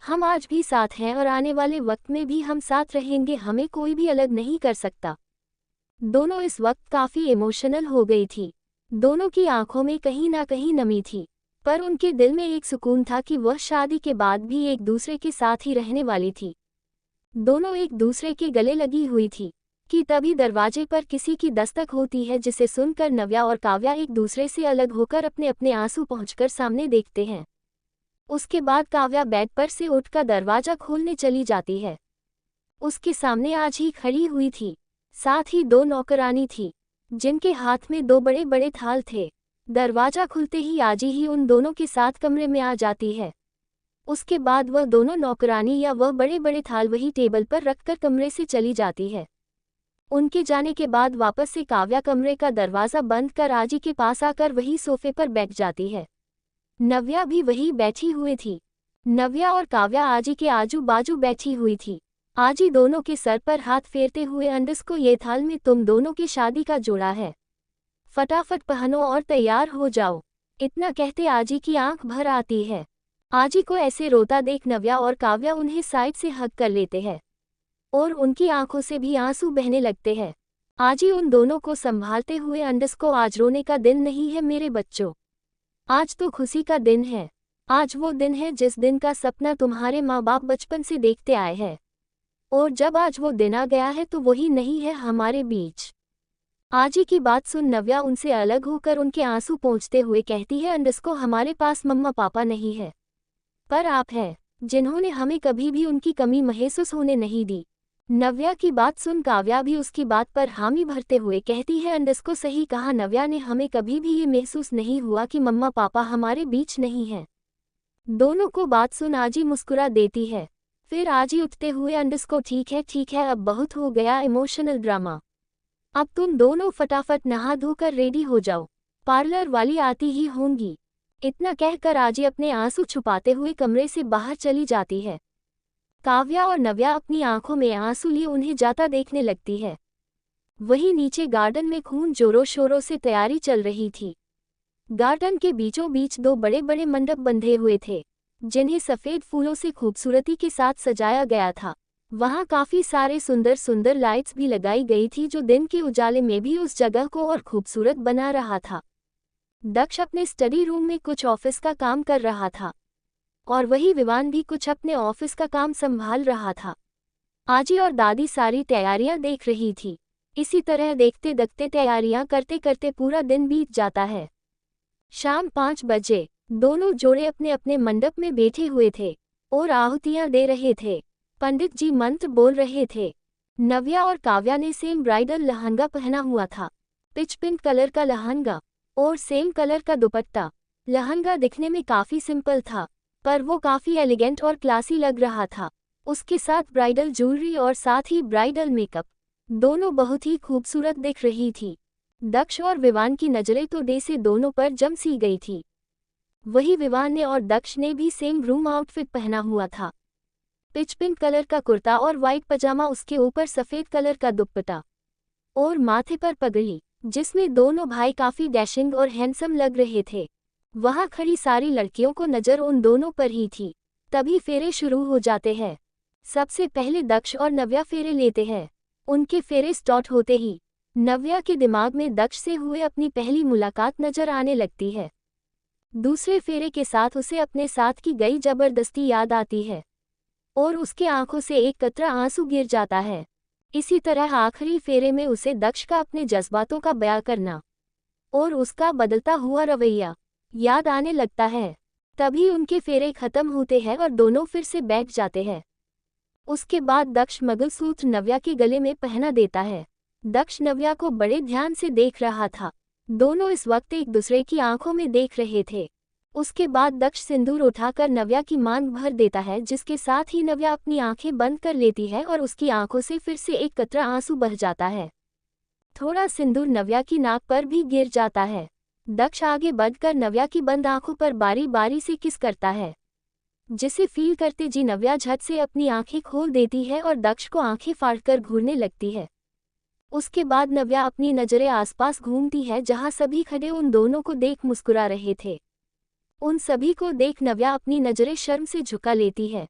हम आज भी साथ हैं और आने वाले वक्त में भी हम साथ रहेंगे। हमें कोई भी अलग नहीं कर सकता। दोनों इस वक्त काफी इमोशनल हो गई थी। दोनों की आंखों में कहीं ना कहीं नमी थी, पर उनके दिल में एक सुकून था कि वह शादी के बाद भी एक दूसरे के साथ ही रहने वाली थी। दोनों एक दूसरे के गले लगी हुई थी कि तभी दरवाजे पर किसी की दस्तक होती है, जिसे सुनकर नव्या और काव्या एक दूसरे से अलग होकर अपने अपने आंसू पहुंचकर सामने देखते हैं। उसके बाद काव्या बेड पर से उठकर दरवाजा खोलने चली जाती है। उसके सामने आज ही खड़ी हुई थी, साथ ही दो नौकरानी थी जिनके हाथ में दो बड़े बड़े थाल थे। दरवाजा खुलते ही आजी ही उन दोनों के साथ कमरे में आ जाती है। उसके बाद वह दोनों नौकरानी या वह बड़े बड़े थाल वही टेबल पर रखकर कमरे से चली जाती है। उनके जाने के बाद वापस से काव्या कमरे का दरवाज़ा बंद कर आजी के पास आकर वही सोफे पर बैठ जाती है। नव्या भी वही बैठी हुई थी। नव्या और काव्या आजी के आजू बाजू बैठी हुई थी। आजी दोनों के सर पर हाथ फेरते हुए अंडरस्को ये थाल में तुम दोनों की शादी का जोड़ा है, फटाफट पहनो और तैयार हो जाओ। इतना कहते आजी की आंख भर आती है। आजी को ऐसे रोता देख नव्या और काव्या उन्हें साइड से हग कर लेते हैं और उनकी आंखों से भी आंसू बहने लगते हैं। आजी उन दोनों को संभालते हुए अंडरस्को आज रोने का दिन नहीं है मेरे बच्चों, आज तो खुशी का दिन है। आज वो दिन है जिस दिन का सपना तुम्हारे माँ बाप बचपन से देखते आए हैं, और जब आज वो दिन आ गया है तो वही नहीं है हमारे बीच। आजी की बात सुन नव्या उनसे अलग होकर उनके आंसू पोंछते हुए कहती है अंडरस्को हमारे पास मम्मा पापा नहीं है, पर आप हैं जिन्होंने हमें कभी भी उनकी कमी महसूस होने नहीं दी। नव्या की बात सुन काव्या भी उसकी बात पर हामी भरते हुए कहती है अंडरस्को सही कहा नव्या ने, हमें कभी भी ये महसूस नहीं हुआ कि मम्मा पापा हमारे बीच नहीं हैं। दोनों को बात सुन आजी मुस्कुरा देती है। फिर आजी उठते हुए अंडरस्को ठीक है अब बहुत हो गया इमोशनल ड्रामा, अब तुम दोनों फटाफट नहा धोकर रेडी हो जाओ, पार्लर वाली आती ही होंगी। इतना कहकर आजी अपने आंसू छुपाते हुए कमरे से बाहर चली जाती है। काव्या और नव्या अपनी आंखों में आंसू लिए उन्हें जाता देखने लगती है। वहीं नीचे गार्डन में खूब जोरों शोरों से तैयारी चल रही थी। गार्डन के बीचों बीच दो बड़े बड़े मंडप बंधे हुए थे जिन्हें सफ़ेद फूलों से खूबसूरती के साथ सजाया गया था। वहां काफ़ी सारे सुंदर सुंदर लाइट्स भी लगाई गई थी जो दिन के उजाले में भी उस जगह को और खूबसूरत बना रहा था। दक्ष अपने स्टडी रूम में कुछ ऑफिस का काम कर रहा था और वही विवान भी कुछ अपने ऑफिस का काम संभाल रहा था। आजी और दादी सारी तैयारियां देख रही थी। इसी तरह देखते देखते तैयारियां करते करते पूरा दिन बीत जाता है। शाम 5 बजे दोनों जोड़े अपने अपने मंडप में बैठे हुए थे और आहुतियां दे रहे थे। पंडित जी मंत्र बोल रहे थे। नव्या और काव्या ने सेम ब्राइडल लहंगा पहना हुआ था, पिच पिंक कलर का लहंगा और सेम कलर का दुपट्टा। लहंगा दिखने में काफ़ी सिंपल था पर वो काफ़ी एलिगेंट और क्लासी लग रहा था। उसके साथ ब्राइडल ज्वेलरी और साथ ही ब्राइडल मेकअप, दोनों बहुत ही खूबसूरत दिख रही थी। दक्ष और विवान की नज़रें तो डे से दोनों पर जम सी गई थी। वही विवान ने और दक्ष ने भी सेम रूम आउटफिट पहना हुआ था, पिच पिंक कलर का कुर्ता और वाइट पजामा, उसके ऊपर सफ़ेद कलर का दुपट्टा और माथे पर पगड़ी, जिसमें दोनों भाई काफ़ी डैशिंग और हैंडसम लग रहे थे। वहां खड़ी सारी लड़कियों को नज़र उन दोनों पर ही थी। तभी फेरे शुरू हो जाते हैं। सबसे पहले दक्ष और नव्या फेरे लेते हैं। उनके फेरे स्टार्ट होते ही नव्या के दिमाग में दक्ष से हुए अपनी पहली मुलाकात नजर आने लगती है। दूसरे फेरे के साथ उसे अपने साथ की गई जबरदस्ती याद आती है और उसके आंखों से एक कतरा आंसू गिर जाता है। इसी तरह आखिरी फेरे में उसे दक्ष का अपने जज्बातों का बयां करना और उसका बदलता हुआ रवैया याद आने लगता है। तभी उनके फेरे खत्म होते हैं और दोनों फिर से बैठ जाते हैं। उसके बाद दक्ष मंगलसूत्र नव्या के गले में पहना देता है। दक्ष नव्या को बड़े ध्यान से देख रहा था। दोनों इस वक्त एक दूसरे की आंखों में देख रहे थे। उसके बाद दक्ष सिंदूर उठाकर नव्या की मांग भर देता है, जिसके साथ ही नव्या अपनी आंखें बंद कर लेती है और उसकी आंखों से फिर से एक कतरा आंसू बह जाता है। थोड़ा सिंदूर नव्या की नाक पर भी गिर जाता है। दक्ष आगे बढ़कर नव्या की बंद आंखों पर बारी बारी से किस करता है, जिसे फील करते जी नव्या झट से अपनी आंखें खोल देती है और दक्ष को आंखें फाड़कर घूरने लगती है। उसके बाद नव्या अपनी नजरें आसपास घूमती है, जहां सभी खड़े उन दोनों को देख मुस्कुरा रहे थे। उन सभी को देख नव्या अपनी नजरें शर्म से झुका लेती है।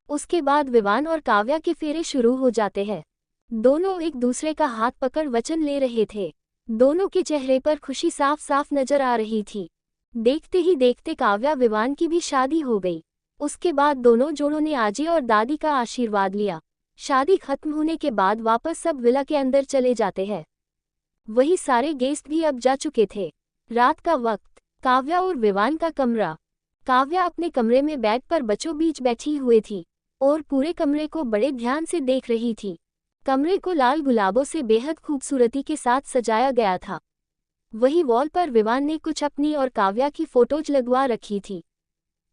उसके बाद विवान और काव्या के फेरे शुरू हो जाते हैं। दोनों एक दूसरे का हाथ पकड़ वचन ले रहे थे। दोनों के चेहरे पर खुशी साफ साफ नजर आ रही थी। देखते ही देखते काव्या विवान की भी शादी हो गई। उसके बाद दोनों जोड़ों ने आजी और दादी का आशीर्वाद लिया। शादी खत्म होने के बाद वापस सब विला के अंदर चले जाते हैं। वही सारे गेस्ट भी अब जा चुके थे। रात का वक्त, काव्या और विवान का कमरा। काव्या अपने कमरे में बेड पर बच्चों बीच बैठी हुई थी और पूरे कमरे को बड़े ध्यान से देख रही थी। कमरे को लाल गुलाबों से बेहद खूबसूरती के साथ सजाया गया था। वही वॉल पर विवान ने कुछ अपनी और काव्या की फोटोज लगवा रखी थी,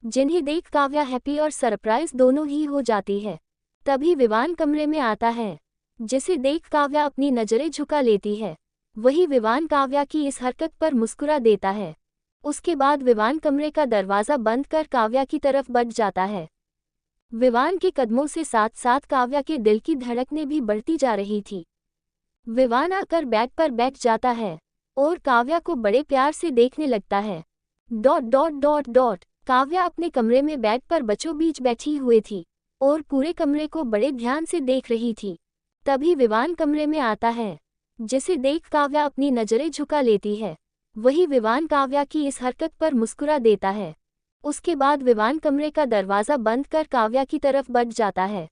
जिन्हें देख काव्या हैप्पी और सरप्राइज दोनों ही हो जाती है। तभी विवान कमरे में आता है, जिसे देख काव्या अपनी नजरें झुका लेती है। वही विवान काव्या की इस हरकत पर मुस्कुरा देता है। उसके बाद विवान कमरे का दरवाजा बंद कर काव्या की तरफ बढ़ जाता है। विवान के कदमों से साथ साथ काव्या के दिल की धड़कनें भी बढ़ती जा रही थी। विवान आकर बेड पर बैठ जाता है और काव्या को बड़े प्यार से देखने लगता है। काव्या अपने कमरे में बेड पर बच्चों बीच बैठी हुई थी और पूरे कमरे को बड़े ध्यान से देख रही थी। तभी विवान कमरे में आता है, जिसे देख काव्या अपनी नजरें झुका लेती है। वही विवान काव्या की इस हरकत पर मुस्कुरा देता है। उसके बाद विवान कमरे का दरवाजा बंद कर काव्या की तरफ बढ़ जाता है।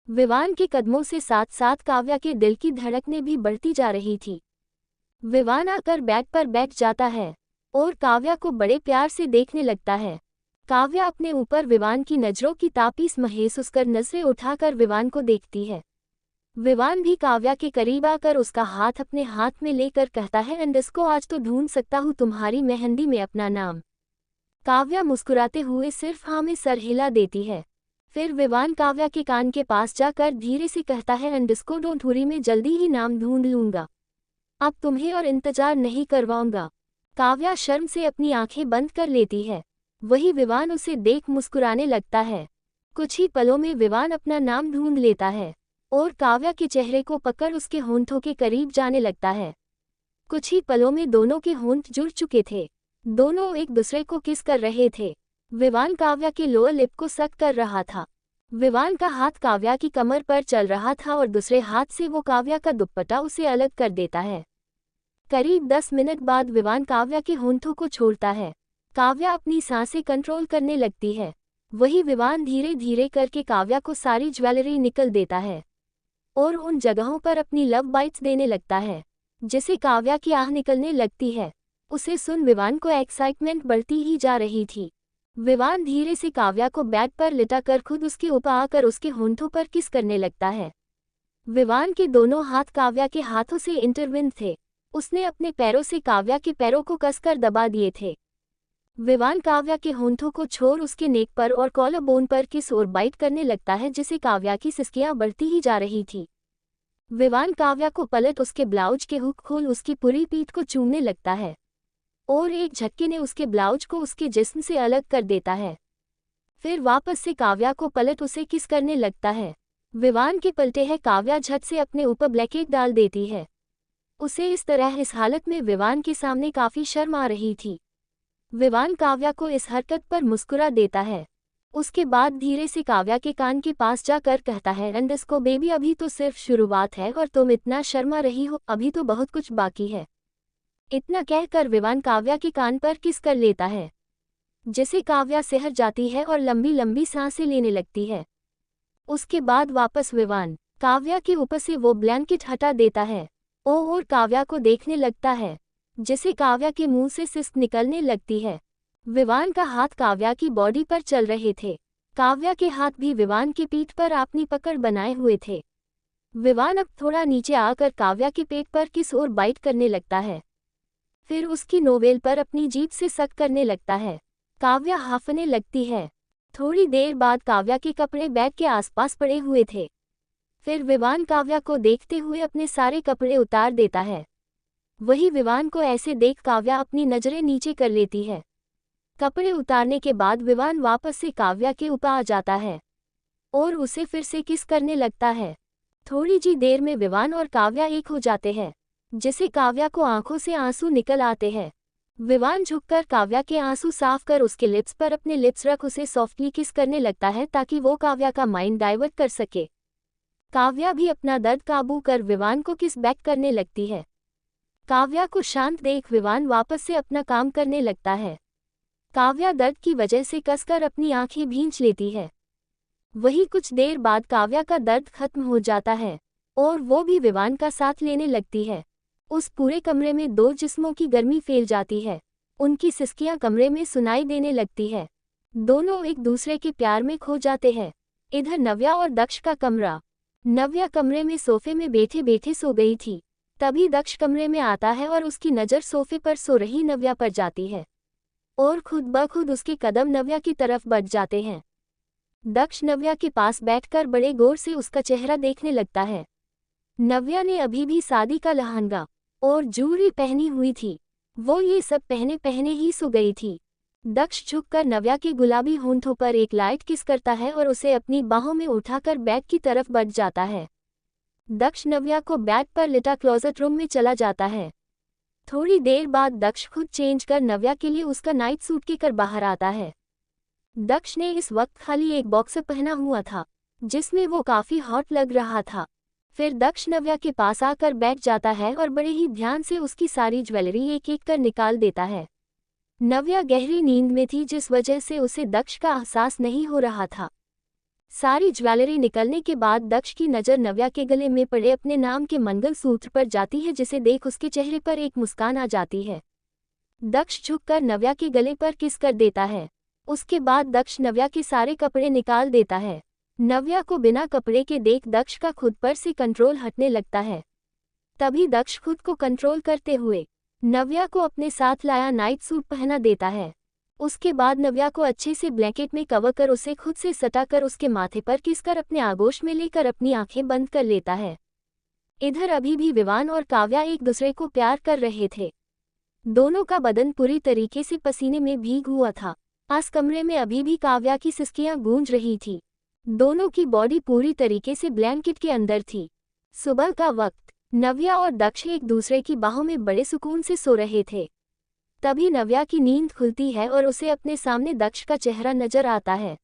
विवान के कदमों से साथ साथ काव्या के दिल की धड़कनें भी बढ़ती जा रही थी। विवान आकर बेड पर बैठ जाता है और काव्या को बड़े प्यार से देखने लगता है। काव्या अपने ऊपर विवान की नजरों की तापीस महसूस कर नजरें उठाकर विवान को देखती है। विवान भी काव्या के करीब आकर उसका हाथ अपने हाथ में लेकर कहता है, अंडस्को आज तो ढूंढ सकता हूँ तुम्हारी मेहंदी में अपना नाम। काव्या मुस्कुराते हुए सिर्फ हाँ में सर हिला देती है। फिर विवान काव्या के कान के पास जाकर धीरे से कहता है, अंडस्को डोंट वरी, मैं जल्दी ही नाम ढूंढ लूंगा, अब तुम्हें और इंतजार नहीं करवाऊंगा। काव्या शर्म से अपनी आंखें बंद कर लेती है। वही विवान उसे देख मुस्कुराने लगता है। कुछ ही पलों में विवान अपना नाम ढूंढ लेता है और काव्या के चेहरे को पकड़ उसके होंठों के करीब जाने लगता है। कुछ ही पलों में दोनों के होंठ जुड़ चुके थे। दोनों एक दूसरे को किस कर रहे थे। विवान काव्या के लोअर लिप को सक कर रहा था। विवान का हाथ काव्या की कमर पर चल रहा था और दूसरे हाथ से वो काव्या का दुपट्टा उसे अलग कर देता है। करीब 10 मिनट बाद विवान काव्या के होंठों को छोड़ता है। काव्या अपनी सांसें कंट्रोल करने लगती है। वही विवान धीरे धीरे करके काव्या को सारी ज्वेलरी निकल देता है और उन जगहों पर अपनी लव बाइट्स देने लगता है, जिसे काव्या की आह निकलने लगती है। उसे सुन विवान को एक्साइटमेंट बढ़ती ही जा रही थी। विवान धीरे से काव्या को बेड पर लिटाकर खुद उसके ऊपर आकर उसके होंठों पर किस करने लगता है। विवान के दोनों हाथ काव्या के हाथों से इंटरविन थे। उसने अपने पैरों से काव्या के पैरों को कसकर दबा दिए थे। विवान काव्या के होंठों को छोड़ उसके नेक पर और कॉलर बोन पर किस और बाइट करने लगता है, जिसे काव्या की सिसकियां बढ़ती ही जा रही थी। विवान काव्या को पलट उसके ब्लाउज के हुक खोल उसकी पूरी पीठ को चूमने लगता है और एक झटके ने उसके ब्लाउज को उसके जिस्म से अलग कर देता है। फिर वापस से काव्या को पलट उसे किस करने लगता है। विवान के पलटे है काव्या झट से अपने ऊपर ब्लैकेट डाल देती है। उसे इस तरह इस हालत में विवान के सामने काफी शर्म आ रही थी। विवान काव्या को इस हरकत पर मुस्कुरा देता है। उसके बाद धीरे से काव्या के कान के पास जाकर कहता है, अंडस्को बेबी, अभी तो सिर्फ शुरुआत है और तुम इतना शर्मा रही हो, अभी तो बहुत कुछ बाकी है। इतना कहकर विवान काव्या के कान पर किस कर लेता है, जिसे काव्या सहर जाती है और लंबी लंबी सांसें लेने लगती है। उसके बाद वापस विवान काव्या के ऊपर से वो ब्लैंकेट हटा देता है और काव्या को देखने लगता है, जिसे काव्या के मुंह से सिस्त निकलने लगती है। विवान का हाथ काव्या की बॉडी पर चल रहे थे। काव्या के हाथ भी विवान की पीठ पर अपनी पकड़ बनाए हुए थे। विवान अब थोड़ा नीचे आकर काव्या के पेट पर किस और बाइट करने लगता है। फिर उसकी नोवेल पर अपनी जीभ से सक करने लगता है। काव्या हांफने लगती है। थोड़ी देर बाद काव्या के कपड़े बैग के आसपास पड़े हुए थे। फिर विवान काव्या को देखते हुए अपने सारे कपड़े उतार देता है। वही विवान को ऐसे देख काव्या अपनी नजरें नीचे कर लेती है। कपड़े उतारने के बाद विवान वापस से काव्या के ऊपर आ जाता है और उसे फिर से किस करने लगता है। थोड़ी जी देर में विवान और काव्या एक हो जाते हैं, जिससे काव्या को आंखों से आंसू निकल आते हैं। विवान झुककर काव्या के आंसू साफ कर उसके लिप्स पर अपने लिप्स रख उसे सॉफ्टली किस करने लगता है ताकि वो काव्या का माइंड डाइवर्ट कर सके। काव्या भी अपना दर्द काबू कर विवान को किस बैक करने लगती है। काव्या को शांत देख विवान वापस से अपना काम करने लगता है। काव्या दर्द की वजह से कसकर अपनी आंखें भींच लेती है। वही कुछ देर बाद काव्या का दर्द खत्म हो जाता है और वो भी विवान का साथ लेने लगती है। उस पूरे कमरे में दो जिस्मों की गर्मी फैल जाती है। उनकी सिसकियां कमरे में सुनाई देने लगती है। दोनों एक दूसरे के प्यार में खो जाते हैं। इधर नव्या और दक्ष का कमरा। नव्या कमरे में सोफे में बैठे बैठे सो गई थी। तभी दक्ष कमरे में आता है और उसकी नज़र सोफे पर सो रही नव्या पर जाती है और खुद ब खुद उसके कदम नव्या की तरफ बढ़ जाते हैं। दक्ष नव्या के पास बैठकर बड़े गौर से उसका चेहरा देखने लगता है। नव्या ने अभी भी शादी का लहंगा और ज्वेलरी पहनी हुई थी। वो ये सब पहने पहने ही सो गई थी। दक्ष झुककर नव्या के गुलाबी होंठों पर एक लाइट किस करता है और उसे अपनी बाहों में उठाकर बेड की तरफ बढ़ जाता है। दक्ष नव्या को बेड पर लिटा क्लोजेट रूम में चला जाता है। थोड़ी देर बाद दक्ष खुद चेंज कर नव्या के लिए उसका नाइट सूट के कर बाहर आता है। दक्ष ने इस वक्त खाली एक बॉक्सर पहना हुआ था, जिसमें वो काफी हॉट लग रहा था। फिर दक्ष नव्या के पास आकर बैठ जाता है और बड़े ही ध्यान से उसकी सारी ज्वेलरी एक एक कर निकाल देता है। नव्या गहरी नींद में थी, जिस वजह से उसे दक्ष का एहसास नहीं हो रहा था। सारी ज्वेलरी निकलने के बाद दक्ष की नज़र नव्या के गले में पड़े अपने नाम के मंगलसूत्र पर जाती है, जिसे देख उसके चेहरे पर एक मुस्कान आ जाती है। दक्ष झुककर नव्या के गले पर किस कर देता है। उसके बाद दक्ष नव्या के सारे कपड़े निकाल देता है। नव्या को बिना कपड़े के देख दक्ष का खुद पर से कंट्रोल हटने लगता है। तभी दक्ष खुद को कंट्रोल करते हुए नव्या को अपने साथ लाया नाइट सूट पहना देता है। उसके बाद नव्या को अच्छे से ब्लैंकेट में कवर कर उसे खुद से सटाकर उसके माथे पर किसकर अपने आगोश में लेकर अपनी आंखें बंद कर लेता है। इधर अभी भी विवान और काव्या एक दूसरे को प्यार कर रहे थे। दोनों का बदन पूरी तरीके से पसीने में भीग हुआ था। पास कमरे में अभी भी काव्या की सिसकियां गूंज रही थी। दोनों की बॉडी पूरी तरीके से ब्लैंकेट के अंदर थी। सुबह का वक्त। नव्या और दक्ष एक दूसरे की बाहों में बड़े सुकून से सो रहे थे। तभी नव्या की नींद खुलती है और उसे अपने सामने दक्ष का चेहरा नजर आता है।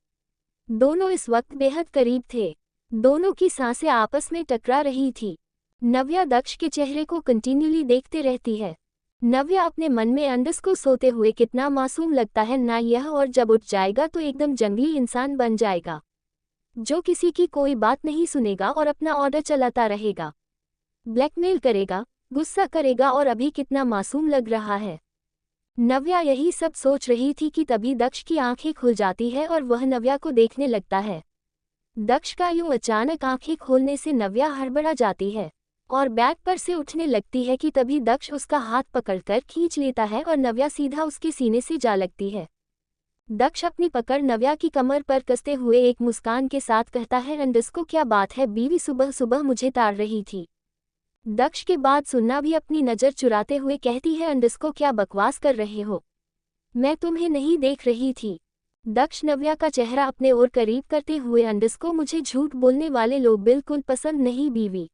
दोनों इस वक्त बेहद करीब थे। दोनों की सांसें आपस में टकरा रही थी। नव्या दक्ष के चेहरे को कंटिन्यूली देखते रहती है। नव्या अपने मन में अंडस को सोते हुए कितना मासूम लगता है ना यह, और जब उठ जाएगा तो एकदम जंगली इंसान बन जाएगा, जो किसी की कोई बात नहीं सुनेगा और अपना ऑर्डर चलाता रहेगा, ब्लैकमेल करेगा, गुस्सा करेगा, और अभी कितना मासूम लग रहा है। नव्या यही सब सोच रही थी कि तभी दक्ष की आंखें खुल जाती है और वह नव्या को देखने लगता है। दक्ष का यूं अचानक आंखें खोलने से नव्या हड़बड़ा जाती है और बेड पर से उठने लगती है कि तभी दक्ष उसका हाथ पकड़कर खींच लेता है और नव्या सीधा उसके सीने से जा लगती है। दक्ष अपनी पकड़ नव्या की कमर पर कसते हुए एक मुस्कान के साथ कहता है, अंडस को क्या बात है बीवी, सुबह सुबह मुझे ताड़ रही थी। दक्ष के बाद सुनना भी अपनी नज़र चुराते हुए कहती है, अंडस को क्या बकवास कर रहे हो, मैं तुम्हें नहीं देख रही थी। दक्ष नव्या का चेहरा अपने ओर करीब करते हुए, अंडस को मुझे झूठ बोलने वाले लोग बिल्कुल पसंद नहीं बीवी,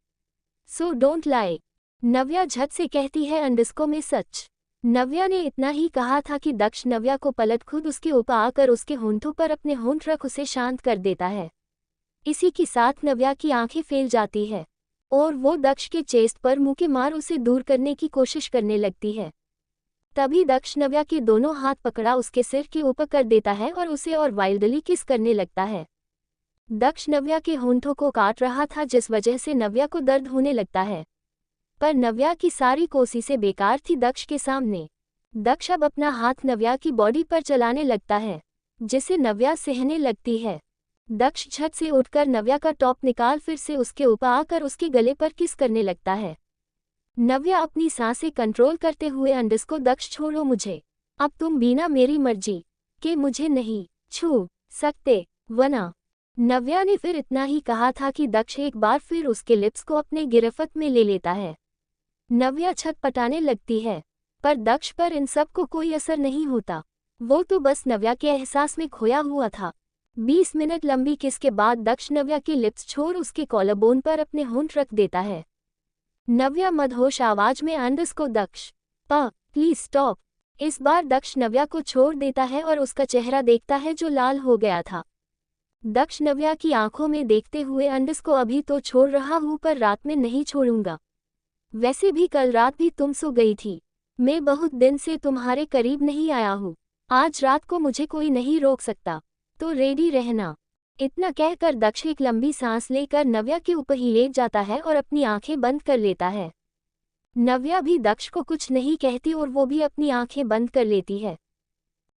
सो डोंट लाई। नव्या झट से कहती है, अंडस को मैं सच। नव्या ने इतना ही कहा था कि दक्ष नव्या को पलट खुद उसके ऊपर आकर उसके होंठों पर अपने होंठ रख उसे शांत कर देता है। इसी के साथ नव्या की आंखें फैल जाती है और वो दक्ष के चेस्ट पर मुंह के मार उसे दूर करने की कोशिश करने लगती है। तभी दक्ष नव्या के दोनों हाथ पकड़ा उसके सिर के ऊपर कर देता है और उसे और वाइल्डली किस करने लगता है। दक्ष नव्या के होंठों को काट रहा था, जिस वजह से नव्या को दर्द होने लगता है, पर नव्या की सारी कोशिशें बेकार थी दक्ष के सामने। दक्ष अब अपना हाथ नव्या की बॉडी पर चलाने लगता है, जिसे नव्या सहने लगती है। दक्ष झट से उठकर नव्या का टॉप निकाल फिर से उसके ऊपर आकर उसके गले पर किस करने लगता है। नव्या अपनी सांसें कंट्रोल करते हुए, अंडस को दक्ष छोड़ो मुझे, अब तुम बिना मेरी मर्जी। कि मुझे नहीं छू सकते वरना। नव्या ने फिर इतना ही कहा था कि दक्ष एक बार फिर उसके लिप्स को अपने गिरफ्त में ले लेता है। नव्या छटपटाने लगती है, पर दक्ष पर इन सब को कोई असर नहीं होता। वो तो बस नव्या के एहसास में खोया हुआ था। 20 मिनट लंबी किस के बाद दक्ष नव्या के लिप्स छोड़ उसके कॉलरबोन पर अपने होंठ रख देता है। नव्या मदहोश आवाज में अंडरस्को दक्ष प्लीज स्टॉप। इस बार दक्ष नव्या को छोड़ देता है और उसका चेहरा देखता है जो लाल हो गया था। दक्ष नव्या की आंखों में देखते हुए अंडरस्को अभी तो छोड़ रहा हूं पर रात में नहीं छोड़ूंगा। वैसे भी कल रात भी तुम सो गई थी। मैं बहुत दिन से तुम्हारे करीब नहीं आया हूँ। आज रात को मुझे कोई नहीं रोक सकता, तो रेडी रहना। इतना कहकर दक्ष एक लंबी सांस लेकर नव्या के ऊपर ही लेट जाता है और अपनी आंखें बंद कर लेता है। नव्या भी दक्ष को कुछ नहीं कहती और वो भी अपनी आंखें बंद कर लेती है।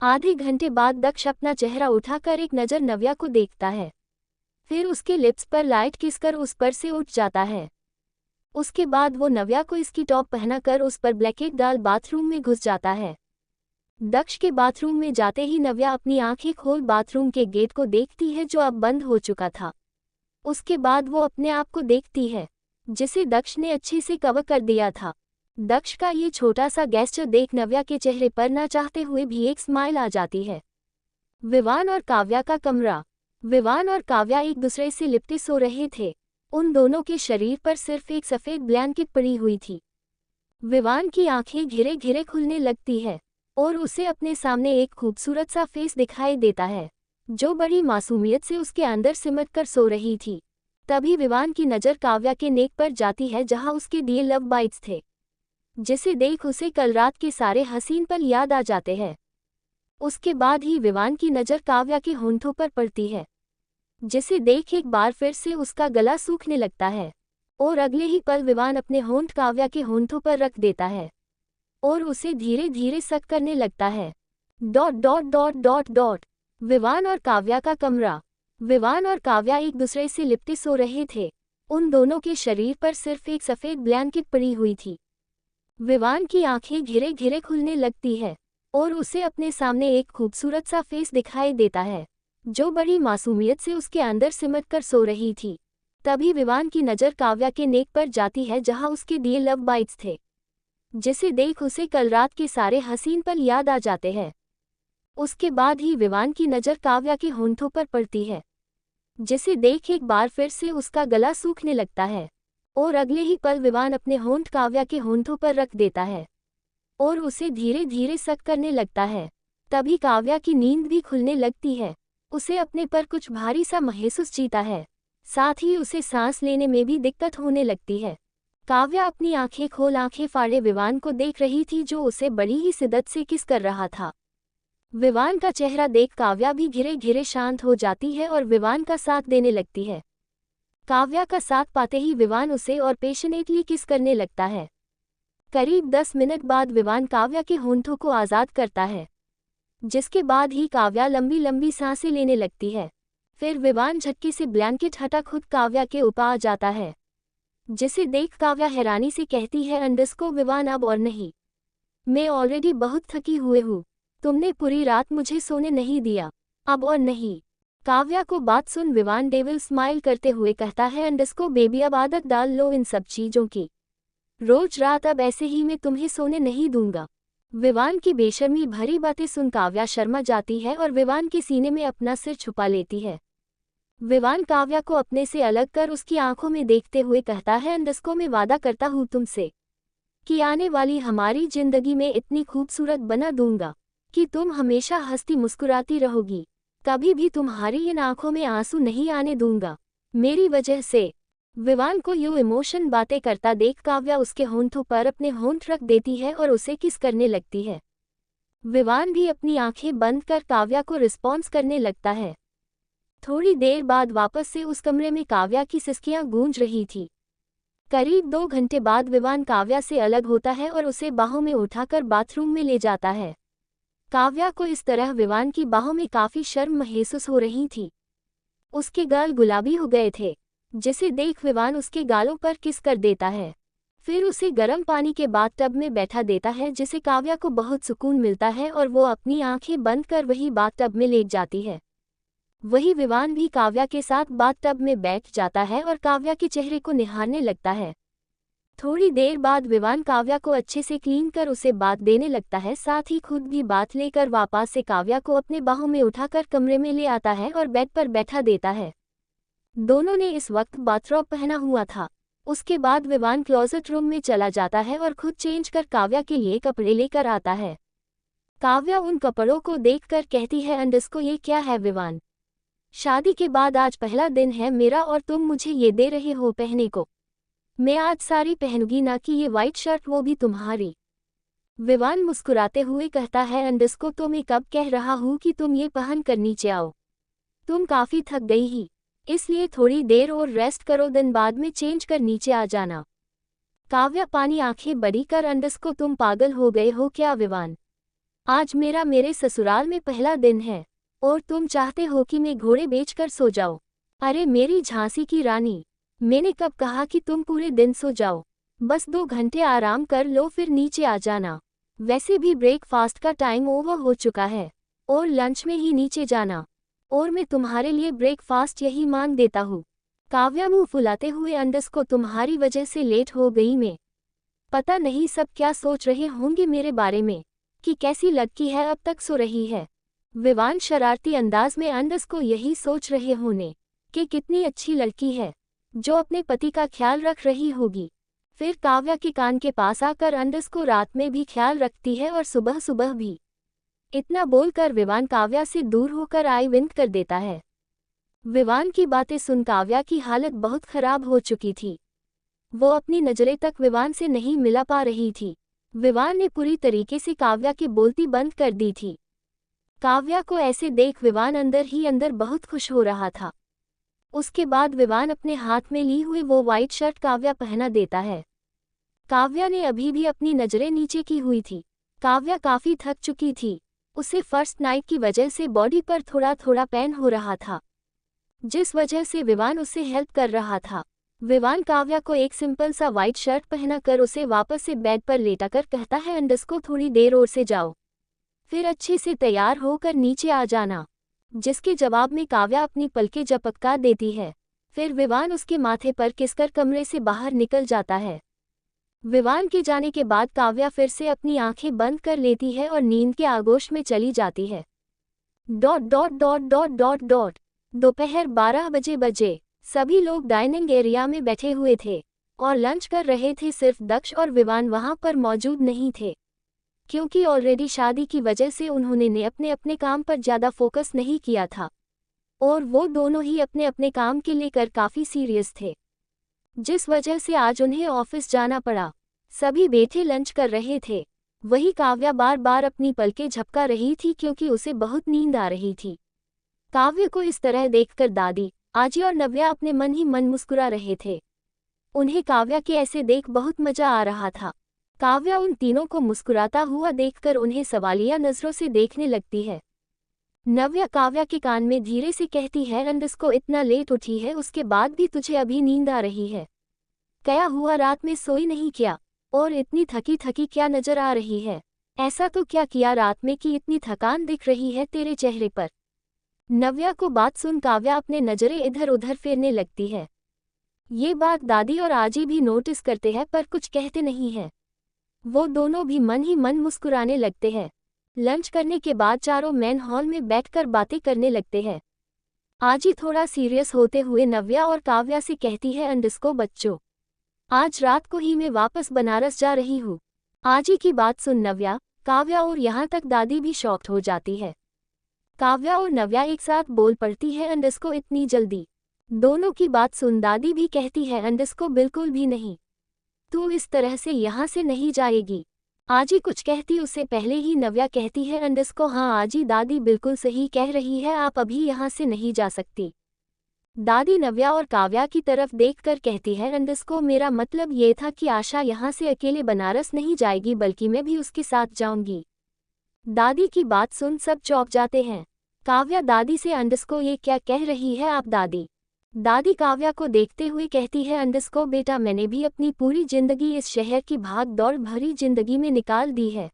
आधे घंटे बाद दक्ष अपना चेहरा उठाकर एक नज़र नव्या को देखता है, फिर उसके लिप्स पर लाइट किस कर उस पर से उठ जाता है। उसके बाद वो नव्या को इसकी टॉप पहनाकर उस पर ब्लैकेट डाल बाथरूम में घुस जाता है। दक्ष के बाथरूम में जाते ही नव्या अपनी आंखें खोल बाथरूम के गेट को देखती है जो अब बंद हो चुका था। उसके बाद वो अपने आप को देखती है जिसे दक्ष ने अच्छे से कवर कर दिया था। दक्ष का ये छोटा सा गेस्चर देख नव्या के चेहरे पर ना चाहते हुए भी एक स्माइल आ जाती है। विवान और काव्या का कमरा। विवान और काव्या एक दूसरे से लिपटे सो रहे थे। उन दोनों के शरीर पर सिर्फ एक सफ़ेद ब्लैंकेट पड़ी हुई थी। विवान की आंखें घिरे घिरे खुलने लगती है और उसे अपने सामने एक खूबसूरत सा फेस दिखाई देता है जो बड़ी मासूमियत से उसके अंदर सिमट कर सो रही थी। तभी विवान की नज़र काव्या के नेक पर जाती है जहां उसके दिए लव बाइट्स थे, जिसे देख उसे कल रात के सारे हसीन पल याद आ जाते हैं। उसके बाद ही विवान की नज़र काव्या के होंठों पर पड़ती है, जिसे देख एक बार फिर से उसका गला सूखने लगता है और अगले ही पल विवान अपने होंठ काव्या के होंठों पर रख देता है और उसे धीरे धीरे सक करने लगता है। Dot dot dot dot dot. Vivaan और काव्या का कमरा। विवान और काव्या एक दूसरे से लिपटे सो रहे थे। उन दोनों के शरीर पर सिर्फ एक सफ़ेद ब्लैंकेट पड़ी हुई थी। विवान की आंखें घिरे घिरे खुलने लगती है और उसे अपने सामने एक खूबसूरत सा फेस दिखाई देता है जो बड़ी मासूमियत से उसके अंदर सिमट कर सो रही थी। तभी विवान की नज़र काव्या के नेक पर जाती है जहां उसके दिए लव बाइट्स थे, जिसे देख उसे कल रात के सारे हसीन पल याद आ जाते हैं। उसके बाद ही विवान की नज़र काव्या के होंठों पर पड़ती है, जिसे देख एक बार फिर से उसका गला सूखने लगता है और अगले ही पल विवान अपने होंठ काव्या के होंठों पर रख देता है और उसे धीरे धीरे सक करने लगता है। तभी काव्या की नींद भी खुलने लगती है। उसे अपने पर कुछ भारी सा महसूस जीता है, साथ ही उसे सांस लेने में भी दिक्कत होने लगती है। काव्या अपनी आंखें खोल आंखें फाड़े विवान को देख रही थी जो उसे बड़ी ही शिद्दत से किस कर रहा था। विवान का चेहरा देख काव्या भी घिरे घिरे शांत हो जाती है और विवान का साथ देने लगती है। काव्या का साथ पाते ही विवान उसे और पेशनेटली किस करने लगता है। करीब 10 मिनट बाद विवान काव्या के होंठों को आज़ाद करता है, जिसके बाद ही काव्या लंबी लंबी सांसें लेने लगती है। फिर विवान झटके से ब्लैंकेट हटा खुद काव्या के ऊपर आ जाता है, जिसे देख काव्या हैरानी से कहती है अंडरस्को विवान अब और नहीं, मैं ऑलरेडी बहुत थकी हुए हूँ। तुमने पूरी रात मुझे सोने नहीं दिया, अब और नहीं। काव्या को बात सुन विवान डेविल स्माइल करते हुए कहता है अंडरस्को बेबी अब आदत डाल लो इन सब चीज़ों की, रोज रात अब ऐसे ही मैं तुम्हें सोने नहीं दूंगा। विवान की बेशर्मी भरी बातें सुन काव्या शर्मा जाती है और विवान के सीने में अपना सिर छुपा लेती है। विवान काव्या को अपने से अलग कर उसकी आंखों में देखते हुए कहता है अंडरस्को मैं वादा करता हूँ तुमसे कि आने वाली हमारी जिंदगी में इतनी खूबसूरत बना दूंगा कि तुम हमेशा हंसती मुस्कुराती रहोगी। कभी भी तुम्हारी इन आंखों में आंसू नहीं आने दूंगा मेरी वजह से। विवान को यूं इमोशन बातें करता देख काव्या उसके होंठों पर अपने होंठ रख देती है और उसे किस करने लगती है। विवान भी अपनी आंखें बंद कर काव्या को रिस्पॉन्स करने लगता है। थोड़ी देर बाद वापस से उस कमरे में काव्या की सिसकियां गूंज रही थी। करीब 2 घंटे बाद विवान काव्या से अलग होता है और उसे बाहों में उठाकर बाथरूम में ले जाता है। काव्या को इस तरह विवान की बाहों में काफ़ी शर्म महसूस हो रही थी। उसके गाल गुलाबी हो गए थे, जिसे देख विवान उसके गालों पर किस कर देता है। फिर उसे गर्म पानी के बाथटब में बैठा देता है, जिसे काव्या को बहुत सुकून मिलता है और वो अपनी आंखें बंद कर वही बाथटब में लेट जाती है। वही विवान भी काव्या के साथ बाथटब में बैठ जाता है और काव्या के चेहरे को निहारने लगता है। थोड़ी देर बाद विवान काव्या को अच्छे से क्लीन कर उसे बाथ देने लगता है, साथ ही खुद भी बाथ लेकर वापस से काव्या को अपने बाहों में उठाकर कमरे में ले आता है और बेड पर बैठा देता है। दोनों ने इस वक्त बाथरोब पहना हुआ था। उसके बाद विवान क्लोजेट रूम में चला जाता है और खुद चेंज कर काव्या के लिए कपड़े लेकर आता है। काव्या उन कपड़ों को देखकर कहती है, अंडस्को ये क्या है विवान? शादी के बाद आज पहला दिन है मेरा और तुम मुझे ये दे रहे हो पहनने को। मैं आज साड़ी पहनूंगी, ना कि ये वाइट शर्ट, वो भी तुम्हारी। विवान मुस्कुराते हुए कहता है, अंडस्को तो मैं कब कह रहा हूँ कि तुम ये पहन कर नीचे आओ। तुम काफ़ी थक गई ही, इसलिए थोड़ी देर और रेस्ट करो, दिन बाद में चेंज कर नीचे आ जाना। काव्या पानी आंखें बड़ी कर, अंडस्को तुम पागल हो गए हो क्या विवान? आज मेरे ससुराल में पहला दिन है और तुम चाहते हो कि मैं घोड़े बेचकर सो जाऊं? अरे मेरी झांसी की रानी, मैंने कब कहा कि तुम पूरे दिन सो जाओ? बस 2 घंटे आराम कर लो फिर नीचे आ जाना। वैसे भी ब्रेकफास्ट का टाइम ओवर हो चुका है और लंच में ही नीचे जाना, और मैं तुम्हारे लिए ब्रेकफास्ट यही मांग देता हूँ। काव्या मुंह फुलाते हुए, अंडस्को तुम्हारी वजह से लेट हो गई मैं। पता नहीं सब क्या सोच रहे होंगे मेरे बारे में कि कैसी लड़की है अब तक सो रही है। विवान शरारती अंदाज में, अंडस्को यही सोच रहे होने कि कितनी अच्छी लड़की है जो अपने पति का ख्याल रख रही होगी। फिर काव्या के कान के पास आकर अंडस्को रात में भी ख्याल रखती है और सुबह सुबह भी। इतना बोलकर विवान काव्या से दूर होकर आई विंक कर देता है। विवान की बातें सुन काव्या की हालत बहुत खराब हो चुकी थी। वो अपनी नजरें तक विवान से नहीं मिला पा रही थी। विवान ने पूरी तरीके से काव्या की बोलती बंद कर दी थी। काव्या को ऐसे देख विवान अंदर ही अंदर बहुत खुश हो रहा था। उसके बाद विवान अपने हाथ में ली हुई वो वाइट शर्ट काव्या पहना देता है। काव्या ने अभी भी अपनी नजरें नीचे की हुई थी। काव्या काफी थक चुकी थी। उसे फर्स्ट नाइट की वजह से बॉडी पर थोड़ा थोड़ा पेन हो रहा था, जिस वजह से विवान उसे हेल्प कर रहा था। विवान काव्या को एक सिंपल सा वाइट शर्ट पहनाकर उसे वापस से बेड पर लेटाकर कहता है, अंडस्को थोड़ी देर और से जाओ, फिर अच्छे से तैयार होकर नीचे आ जाना। जिसके जवाब में काव्या अपनी पलकें झपका देती है। फिर विवान उसके माथे पर किसकर कमरे से बाहर निकल जाता है। विवान के जाने के बाद काव्या फिर से अपनी आंखें बंद कर लेती है और नींद के आगोश में चली जाती है। दोपहर 12 बजे सभी लोग डाइनिंग एरिया में बैठे हुए थे और लंच कर रहे थे। सिर्फ दक्ष और विवान वहां पर मौजूद नहीं थे, क्योंकि ऑलरेडी शादी की वजह से उन्होंने अपने अपने काम पर ज़्यादा फोकस नहीं किया था और वो दोनों ही अपने अपने काम के लेकर काफ़ी सीरियस थे, जिस वजह से आज उन्हें ऑफिस जाना पड़ा। सभी बैठे लंच कर रहे थे। वही काव्या बार बार अपनी पलकें झपका रही थी क्योंकि उसे बहुत नींद आ रही थी। काव्य को इस तरह देखकर दादी, आजी और नव्या अपने मन ही मन मुस्कुरा रहे थे। उन्हें काव्या के ऐसे देख बहुत मजा आ रहा था। काव्या उन तीनों को मुस्कुराता हुआ देखकर उन्हें सवालिया नजरों से देखने लगती है। नव्या काव्या के कान में धीरे से कहती है, अंडस्को इतना लेट उठी है, उसके बाद भी तुझे अभी नींद आ रही है? क्या हुआ, रात में सोई नहीं क्या? और इतनी थकी थकी क्या नजर आ रही है? ऐसा तो क्या किया रात में कि इतनी थकान दिख रही है तेरे चेहरे पर? नव्या को बात सुन काव्या अपने नजरें इधर उधर फेरने लगती है। ये बात दादी और आजी भी नोटिस करते हैं पर कुछ कहते नहीं हैं। वो दोनों भी मन ही मन मुस्कुराने लगते हैं। लंच करने के बाद चारों मेन हॉल में बैठकर बातें करने लगते हैं। आजी थोड़ा सीरियस होते हुए नव्या और काव्या से कहती है, अंडस्को बच्चों, आज रात को ही मैं वापस बनारस जा रही हूँ। आजी की बात सुन नव्या, काव्या और यहाँ तक दादी भी शॉक्ड हो जाती है। काव्या और नव्या एक साथ बोल पड़ती है, अंडस्को इतनी जल्दी? दोनों की बात सुन दादी भी कहती है, अंडस्को बिल्कुल भी नहीं, तू इस तरह से यहाँ से नहीं जाएगी। आजी कुछ कहती उससे पहले ही नव्या कहती है, अंडस्को हाँ आजी, दादी बिल्कुल सही कह रही है, आप अभी यहाँ से नहीं जा सकती। दादी नव्या और काव्या की तरफ देखकर कहती है, अंडस्को मेरा मतलब ये था कि आशा यहाँ से अकेले बनारस नहीं जाएगी बल्कि मैं भी उसके साथ जाऊंगी। दादी की बात सुन सब चौंक जाते हैं। काव्या दादी से, अंडस्को ये क्या कह रही है आप दादी? दादी काव्या को देखते हुए कहती है अंडरस्कोर बेटा मैंने भी अपनी पूरी जिंदगी इस शहर की भाग दौड़ भरी जिंदगी में निकाल दी है।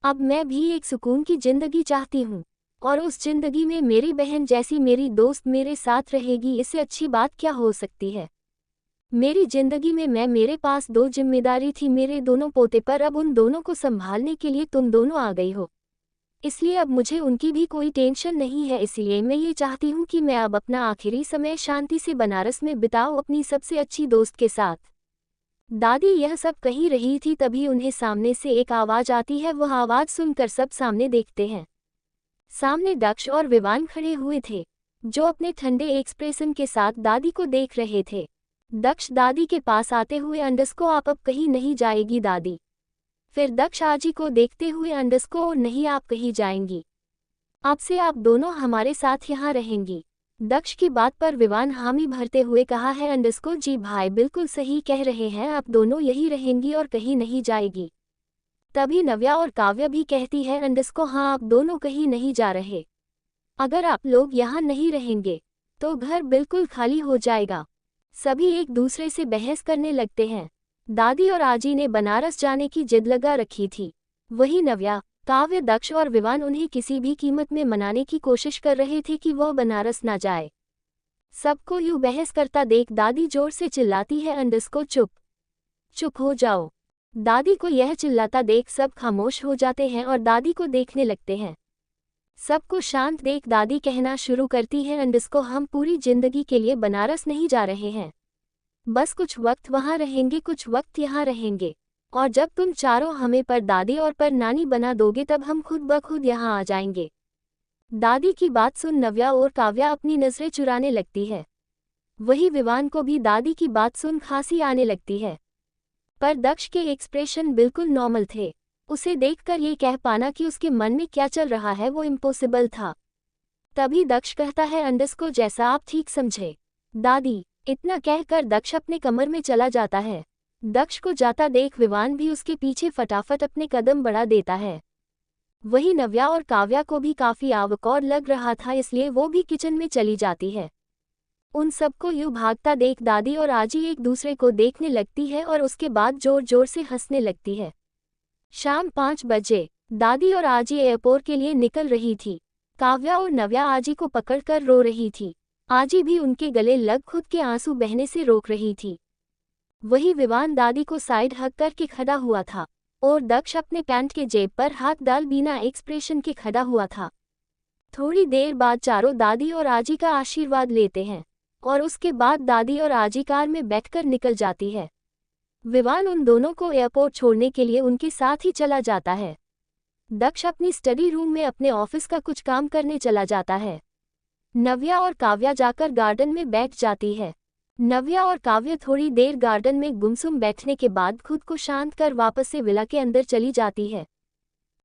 अब मैं भी एक सुकून की जिंदगी चाहती हूँ, और उस जिंदगी में मेरी बहन जैसी मेरी दोस्त मेरे साथ रहेगी। इससे अच्छी बात क्या हो सकती है। मेरी जिंदगी में मेरे पास 2 जिम्मेदारी थी, मेरे दोनों पोते, पर अब उन दोनों को संभालने के लिए तुम दोनों आ गई हो। इसलिए अब मुझे उनकी भी कोई टेंशन नहीं है। इसलिए मैं ये चाहती हूँ कि मैं अब अपना आखिरी समय शांति से बनारस में बिताऊं अपनी सबसे अच्छी दोस्त के साथ। दादी यह सब कही रही थी, तभी उन्हें सामने से एक आवाज आती है। वह आवाज सुनकर सब सामने देखते हैं। सामने दक्ष और विवान खड़े हुए थे, जो अपने ठंडे एक्सप्रेशन के साथ दादी को देख रहे थे। दक्ष दादी के पास आते हुए अंडरस्को आप अब कहीं नहीं जाएगी दादी। फिर दक्ष आजी को देखते हुए अंडरस्को और नहीं आप कहीं जाएंगी, अब से आप दोनों हमारे साथ यहाँ रहेंगी। दक्ष की बात पर विवान हामी भरते हुए कहा है अंडरस्को जी भाई बिल्कुल सही कह रहे हैं, आप दोनों यही रहेंगी और कहीं नहीं जाएगी। तभी नव्या और काव्या भी कहती है अंडरस्को हाँ आप दोनों कहीं नहीं जा रहे, अगर आप लोग यहाँ नहीं रहेंगे तो घर बिल्कुल खाली हो जाएगा। सभी एक दूसरे से बहस करने लगते हैं। दादी और आजी ने बनारस जाने की जिद लगा रखी थी, वही नव्या, काव्य, दक्ष और विवान उन्हें किसी भी कीमत में मनाने की कोशिश कर रहे थे कि वह बनारस ना जाए। सबको यूं बहस करता देख दादी जोर से चिल्लाती है अंडरस्को चुप चुप हो जाओ। दादी को यह चिल्लाता देख सब खामोश हो जाते हैं और दादी को देखने लगते हैं। सबको शांत देख दादी कहना शुरू करती है अंडरस्को हम पूरी जिंदगी के लिए बनारस नहीं जा रहे हैं, बस कुछ वक्त वहाँ रहेंगे, कुछ वक्त यहाँ रहेंगे, और जब तुम चारों हमें पर दादी और पर नानी बना दोगे तब हम खुद ब खुद यहाँ आ जाएंगे। दादी की बात सुन नव्या और काव्या अपनी नजरें चुराने लगती है। वही विवान को भी दादी की बात सुन खांसी आने लगती है, पर दक्ष के एक्सप्रेशन बिल्कुल नॉर्मल थे। उसे देखकर ये कह पाना कि उसके मन में क्या चल रहा है वो इम्पॉसिबल था। तभी दक्ष कहता है अंडरस्को जैसा आप ठीक समझे दादी। इतना कहकर दक्ष अपने कमर में चला जाता है। दक्ष को जाता देख विवान भी उसके पीछे फटाफट अपने कदम बढ़ा देता है। वही नव्या और काव्या को भी काफी आवकौर लग रहा था, इसलिए वो भी किचन में चली जाती है। उन सबको यूं भागता देख दादी और आजी एक दूसरे को देखने लगती है और उसके बाद जोर जोर से हंसने लगती है। शाम 5 बजे दादी और आजी एयरपोर्ट के लिए निकल रही थी। काव्या और नव्या आजी को पकड़कर रो रही थी। आजी भी उनके गले लग खुद के आंसू बहने से रोक रही थी। वही विवान दादी को साइड हग करके खड़ा हुआ था और दक्ष अपने पैंट के जेब पर हाथ डाल बिना एक्सप्रेशन के खड़ा हुआ था। थोड़ी देर बाद चारों दादी और आजी का आशीर्वाद लेते हैं और उसके बाद दादी और आजी कार में बैठकर निकल जाती है। विवान उन दोनों को एयरपोर्ट छोड़ने के लिए उनके साथ ही चला जाता है। दक्ष अपनी स्टडी रूम में अपने ऑफिस का कुछ काम करने चला जाता है। नव्या और काव्या जाकर गार्डन में बैठ जाती है। नव्या और काव्या थोड़ी देर गार्डन में गुमसुम बैठने के बाद खुद को शांत कर वापस से विला के अंदर चली जाती है।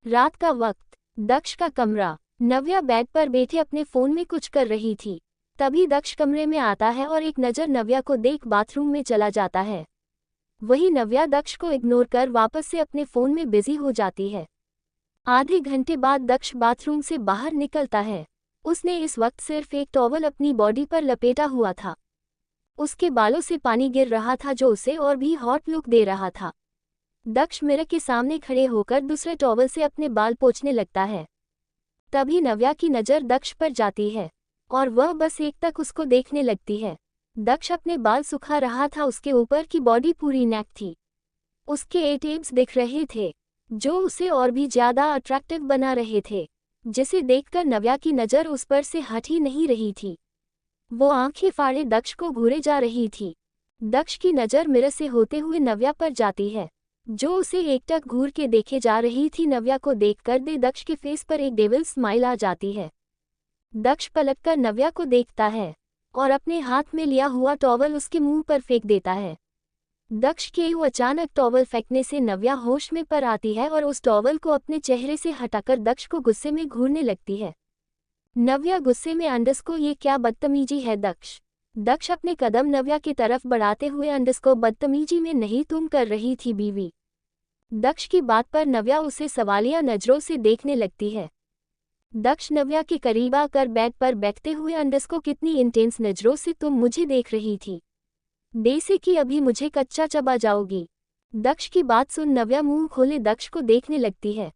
रात का वक्त, दक्ष का कमरा। नव्या बेड पर बैठे अपने फोन में कुछ कर रही थी। तभी दक्ष कमरे में आता है और एक नज़र नव्या को देख बाथरूम में चला जाता है। वही नव्या दक्ष को इग्नोर कर वापस से अपने फोन में बिजी हो जाती है। आधे घंटे बाद दक्ष बाथरूम से बाहर निकलता है। उसने इस वक्त सिर्फ एक टॉवल अपनी बॉडी पर लपेटा हुआ था। उसके बालों से पानी गिर रहा था जो उसे और भी हॉट लुक दे रहा था। दक्ष मिरर के सामने खड़े होकर दूसरे टॉवल से अपने बाल पोंछने लगता है। तभी नव्या की नज़र दक्ष पर जाती है और वह बस एक तक उसको देखने लगती है। दक्ष अपने बाल सुखा रहा था, उसके ऊपर की बॉडी पूरी नेक थी। उसके एटेब्स दिख रहे थे जो उसे और भी ज्यादा अट्रैक्टिव बना रहे थे, जिसे देखकर नव्या की नज़र उस पर से हट ही नहीं रही थी। वो आंखें फाड़े दक्ष को घूरे जा रही थी। दक्ष की नज़र मिरर से होते हुए नव्या पर जाती है, जो उसे एकटक घूर के देखे जा रही थी। नव्या को देखकर दक्ष के फेस पर एक डेविल स्माइल आ जाती है। दक्ष पलटकर नव्या को देखता है और अपने हाथ में लिया हुआ टॉवल उसके मुंह पर फेंक देता है। दक्ष के वो अचानक टॉवल फेंकने से नव्या होश में पर आती है और उस टॉवल को अपने चेहरे से हटाकर दक्ष को गुस्से में घूरने लगती है। नव्या गुस्से में अंडरस्को ये क्या बदतमीजी है दक्ष अपने कदम नव्या की तरफ बढ़ाते हुए अंडरस्को बदतमीजी में नहीं तुम कर रही थी बीवी। दक्ष की बात पर नव्या उसे सवालिया नजरों से देखने लगती है। दक्ष नव्या के करीब आकर बेड पर बैठते हुए अंडस्को कितनी इंटेंस नजरों से तुम मुझे देख रही थी। देसे कि अभी मुझे कच्चा चबा जाओगी। दक्ष की बात सुन नव्या मुंह खोले दक्ष को देखने लगती है।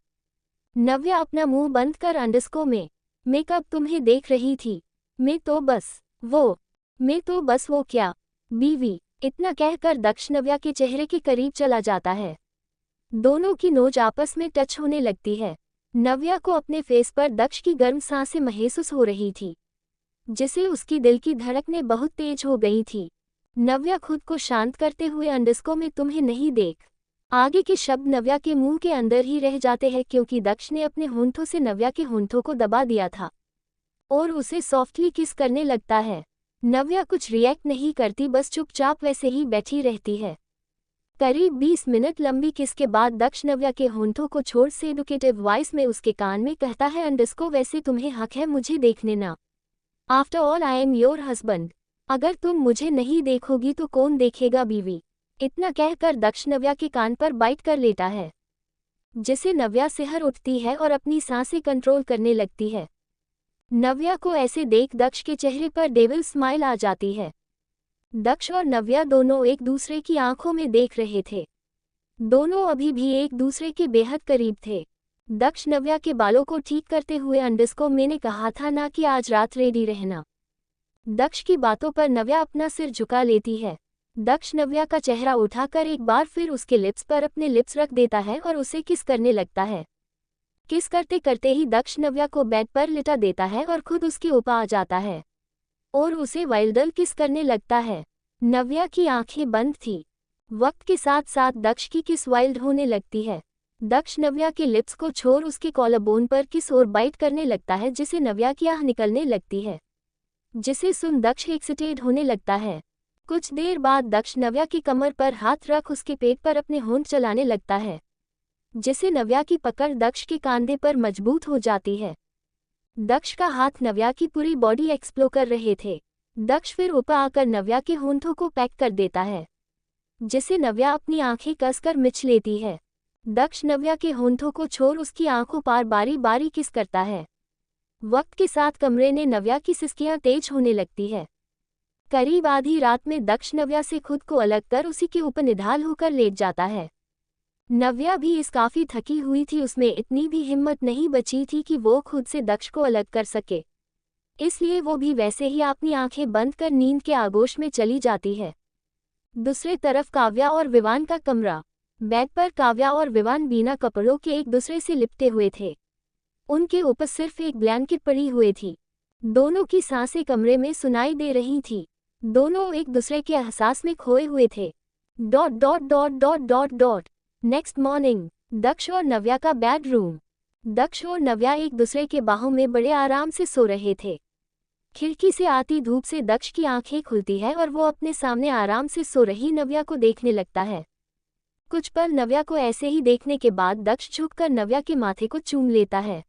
नव्या अपना मुंह बंद कर अंडस्को में, मैं कब तुम्हें देख रही थी, मैं तो बस वो क्या बीवी। इतना कहकर दक्ष नव्या के चेहरे के करीब चला जाता है। दोनों की नोज आपस में टच होने लगती है। नव्या को अपने फेस पर दक्ष की गर्म सांसें महसूस हो रही थी, जिससे उसकी दिल की धड़कनें बहुत तेज हो गई थी। नव्या खुद को शांत करते हुए अंडस्को में तुम्हें नहीं देख। आगे के शब्द नव्या के मुंह के अंदर ही रह जाते हैं क्योंकि दक्ष ने अपने होंठों से नव्या के होंठों को दबा दिया था और उसे सॉफ्टली किस करने लगता है। नव्या कुछ रिएक्ट नहीं करती, बस चुपचाप वैसे ही बैठी रहती है। करीब 20 मिनट लंबी किस के बाद दक्ष नव्या के होंठों को छोड़ से एडुकेटिव वॉइस में उसके कान में कहता है, अंडस्को वैसे तुम्हें हक है मुझे देखने ना। After all I am your husband. अगर तुम मुझे नहीं देखोगी तो कौन देखेगा बीवी। इतना कहकर दक्ष नव्या के कान पर बाइट कर लेता है, जिसे नव्या सिहर उठती है और अपनी सांसें कंट्रोल करने लगती है। नव्या को ऐसे देख दक्ष के चेहरे पर डेविल स्माइल आ जाती है। दक्ष और नव्या दोनों एक दूसरे की आंखों में देख रहे थे। दोनों अभी भी एक दूसरे के बेहद करीब थे। दक्ष नव्या के बालों को ठीक करते हुए, अंडस्को मैंने कहा था ना कि आज रात रेडी रहना। दक्ष की बातों पर नव्या अपना सिर झुका लेती है। दक्ष नव्या का चेहरा उठाकर एक बार फिर उसके लिप्स पर अपने लिप्स रख देता है और उसे किस करने लगता है। किस करते करते ही दक्ष नव्या को बेड पर लिटा देता है और खुद उसके ऊपर आ जाता है और उसे वाइल्डल किस करने लगता है। नव्या की आंखें बंद थी। वक्त के साथ साथ दक्ष की किस वाइल्ड होने लगती है। दक्ष नव्या के लिप्स को छोड़ उसके कॉलरबोन पर किस और बाइट करने लगता है, जिसे नव्या की आह निकलने लगती है, जिसे सुन दक्ष एक्साइटेड होने लगता है। कुछ देर बाद दक्ष नव्या की कमर पर हाथ रख उसके पेट पर अपने होंठ चलाने लगता है, जिसे नव्या की पकड़ दक्ष के कंधे पर मजबूत हो जाती है। दक्ष का हाथ नव्या की पूरी बॉडी एक्सप्लोर कर रहे थे। दक्ष फिर ऊपर आकर नव्या के होंठों को पैक कर देता है, जिसे नव्या अपनी आंखें कसकर मिच लेती है। दक्ष नव्या के होंठों को छोड़ उसकी आंखों पर बारी बारी किस करता है। वक्त के साथ कमरे में नव्या की सिसकियां तेज होने लगती है। करीब आधी रात में दक्ष नव्या से खुद को अलग कर उसी के ऊपर निढाल होकर लेट जाता है। नव्या भी इस काफी थकी हुई थी, उसमें इतनी भी हिम्मत नहीं बची थी कि वो खुद से दक्ष को अलग कर सके, इसलिए वो भी वैसे ही अपनी आंखें बंद कर नींद के आगोश में चली जाती है। दूसरी तरफ काव्या और विवान का कमरा। बेड पर काव्या और विवान बिना कपड़ों के एक दूसरे से लिपटे हुए थे। उनके ऊपर सिर्फ एक ब्लैंकेट पड़ी हुई थी। दोनों की सांसें कमरे में सुनाई दे रही थी। दोनों एक दूसरे के एहसास में खोए हुए थे। ... नेक्स्ट मॉर्निंग, दक्ष और नव्या का बेडरूम। दक्ष और नव्या एक दूसरे के बाहों में बड़े आराम से सो रहे थे। खिड़की से आती धूप से दक्ष की आंखें खुलती है और वो अपने सामने आराम से सो रही नव्या को देखने लगता है। कुछ पल नव्या को ऐसे ही देखने के बाद दक्ष झुककर नव्या के माथे को चूम लेता है,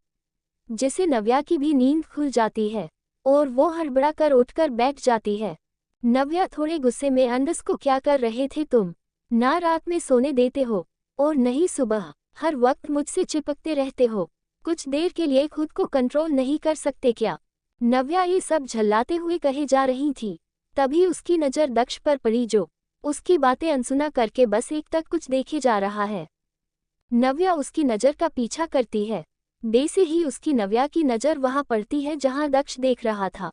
जिससे नव्या की भी नींद खुल जाती है और वो हड़बड़ा कर उठकर बैठ जाती है। नव्या थोड़े गुस्से में, अंडस्को क्या कर रहे थे तुम? ना रात में सोने देते हो और नहीं सुबह, हर वक्त मुझसे चिपकते रहते हो। कुछ देर के लिए खुद को कंट्रोल नहीं कर सकते क्या? नव्या ये सब झल्लाते हुए कहे जा रही थी। तभी उसकी नज़र दक्ष पर पड़ी, जो उसकी बातें अनसुना करके बस एक तक कुछ देखे जा रहा है। नव्या उसकी नज़र का पीछा करती है। जैसे ही उसकी नव्या की नज़र वहां पड़ती है जहां दक्ष देख रहा था,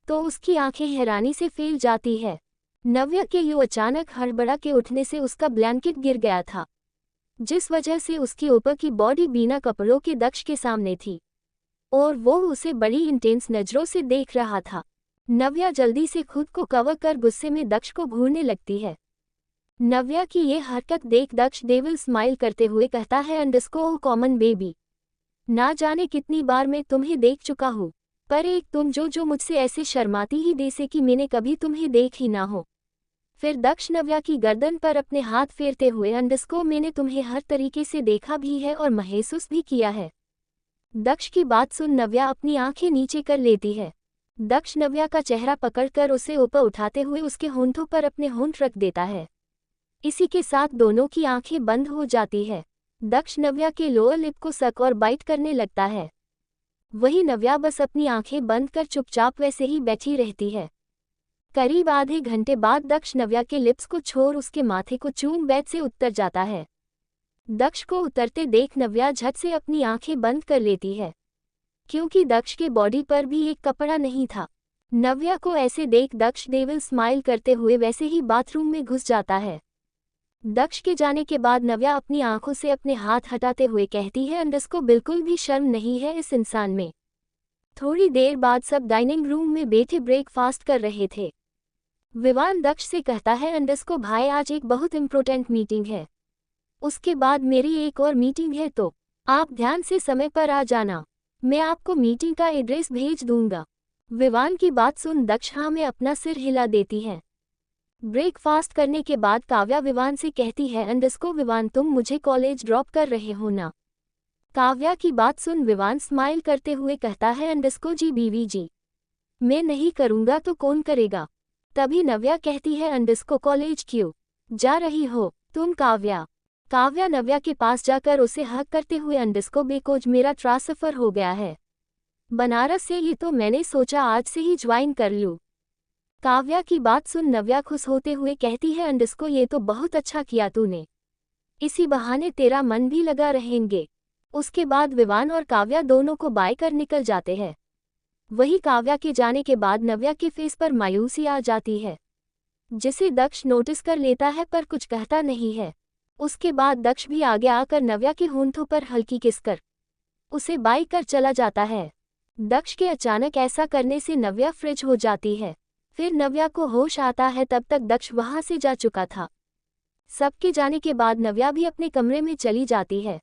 तो उसकी आंखें हैरानी से फैल जाती है। नव्या के यूं अचानक हड़बड़ा के उठने से उसका ब्लैंकेट गिर गया था, जिस वजह से उसकी ऊपर की बॉडी बिना कपड़ों के दक्ष के सामने थी और वो उसे बड़ी इंटेंस नज़रों से देख रहा था। नव्या जल्दी से खुद को कवर कर गुस्से में दक्ष को घूरने लगती है। नव्या की ये हरकत देख दक्ष डेविल स्माइल करते हुए कहता है, अंडस्को कॉमन बेबी, ना जाने कितनी बार मैं तुम्हें देख चुका हूँ, पर एक तुम जो मुझसे ऐसे शर्माती ही जैसे कि मैंने कभी तुम्हें देख ही ना हो। फिर दक्ष नव्या की गर्दन पर अपने हाथ फेरते हुए, अंडस्को मैंने तुम्हें हर तरीके से देखा भी है और महसूस भी किया है। दक्ष की बात सुन नव्या अपनी आंखें नीचे कर लेती है। दक्ष नव्या का चेहरा पकड़कर उसे ऊपर उठाते हुए उसके होंठों पर अपने होंठ रख देता है। इसी के साथ दोनों की आंखें बंद हो जाती है। दक्ष नव्या के लोअर लिप को सक और बाइट करने लगता है। वही नव्या बस अपनी आंखें बंद कर चुपचाप वैसे ही बैठी रहती है। करीब आधे घंटे बाद दक्ष नव्या के लिप्स को छोड़ उसके माथे को चूम बेड से उतर जाता है। दक्ष को उतरते देख नव्या झट से अपनी आंखें बंद कर लेती है, क्योंकि दक्ष के बॉडी पर भी एक कपड़ा नहीं था। नव्या को ऐसे देख दक्ष डेविल स्माइल करते हुए वैसे ही बाथरूम में घुस जाता है। दक्ष के जाने के बाद नव्या अपनी आंखों से अपने हाथ हटाते हुए कहती है, अंडस को बिल्कुल भी शर्म नहीं है इस इंसान में। थोड़ी देर बाद सब डाइनिंग रूम में बैठे ब्रेकफास्ट कर रहे थे। विवान दक्ष से कहता है, अंडस को भाई आज एक बहुत इम्पोर्टेंट मीटिंग है, उसके बाद मेरी एक और मीटिंग है, तो आप ध्यान से समय पर आ जाना। मैं आपको मीटिंग का एड्रेस भेज दूंगा। विवान की बात सुन दक्ष हाँ में अपना सिर हिला देती है। ब्रेकफास्ट करने के बाद काव्या विवान से कहती है, अंडस को विवान तुम मुझे कॉलेज ड्रॉप कर रहे हो ना। काव्या की बात सुन विवान स्माइल करते हुए कहता है, अंडस को जी बीवी जी, मैं नहीं करूंगा तो कौन करेगा। तभी नव्या कहती है, अंडस को कॉलेज क्यों जा रही हो तुम काव्या। काव्या नव्या के पास जाकर उसे हक करते हुए, अंडस को बेकोज मेरा ट्रांसफर हो गया है बनारस से, ये तो मैंने सोचा आज से ही ज्वाइन कर लूँ। काव्या की बात सुन नव्या खुश होते हुए कहती है, अंडस को ये तो बहुत अच्छा किया तूने, इसी बहाने तेरा मन भी लगा रहेंगे। उसके बाद विवान और काव्या दोनों को बाय कर निकल जाते हैं। वही काव्या के जाने के बाद नव्या के फेस पर मायूसी आ जाती है, जिसे दक्ष नोटिस कर लेता है पर कुछ कहता नहीं है। उसके बाद दक्ष भी आगे आकर नव्या के होंठों पर हल्की किस कर उसे बाय कर चला जाता है। दक्ष के अचानक ऐसा करने से नव्या फ्रिज हो जाती है। फिर नव्या को होश आता है, तब तक दक्ष वहां से जा चुका था। सबके जाने के बाद नव्या भी अपने कमरे में चली जाती है।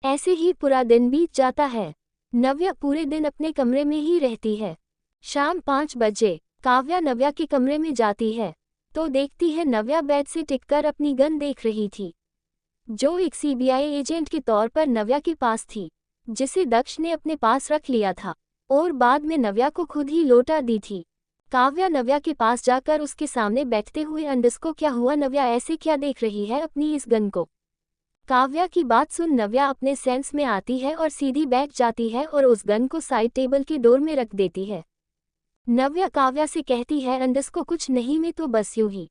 ऐसे ही पूरा दिन बीत जाता है। नव्या पूरे दिन अपने कमरे में ही रहती है। शाम 5 बजे काव्या नव्या के कमरे में जाती है तो देखती है नव्या बेड से टिककर अपनी गन देख रही थी, जो एक सीबीआई एजेंट के तौर पर नव्या के पास थी, जिसे दक्ष ने अपने पास रख लिया था और बाद में नव्या को खुद ही लौटा दी थी। काव्या नव्या के पास जाकर उसके सामने बैठते हुए, अंडस को क्या हुआ, नव्या ऐसे क्या देख रही है अपनी इस गन को। काव्या की बात सुन नव्या अपने सेंस में आती है और सीधी बैठ जाती है और उस गन को साइड टेबल के डोर में रख देती है। नव्या काव्या से कहती है, अंडस को कुछ नहीं, मैं तो बस यूं ही।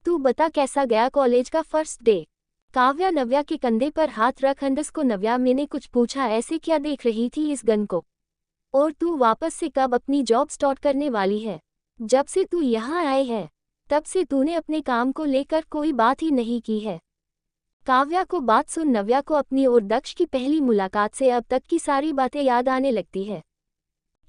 तू बता कैसा गया कॉलेज का फर्स्ट डे। काव्या नव्या के कंधे पर हाथ रख, अंडस को नव्या मैंने कुछ पूछा, ऐसे क्या देख रही थी इस गन को, और तू वापस से कब अपनी जॉब स्टार्ट करने वाली है। जब से तू यहाँ आए है तब से तूने अपने काम को लेकर कोई बात ही नहीं की है। काव्या को बात सुन नव्या को अपनी और दक्ष की पहली मुलाकात से अब तक की सारी बातें याद आने लगती है,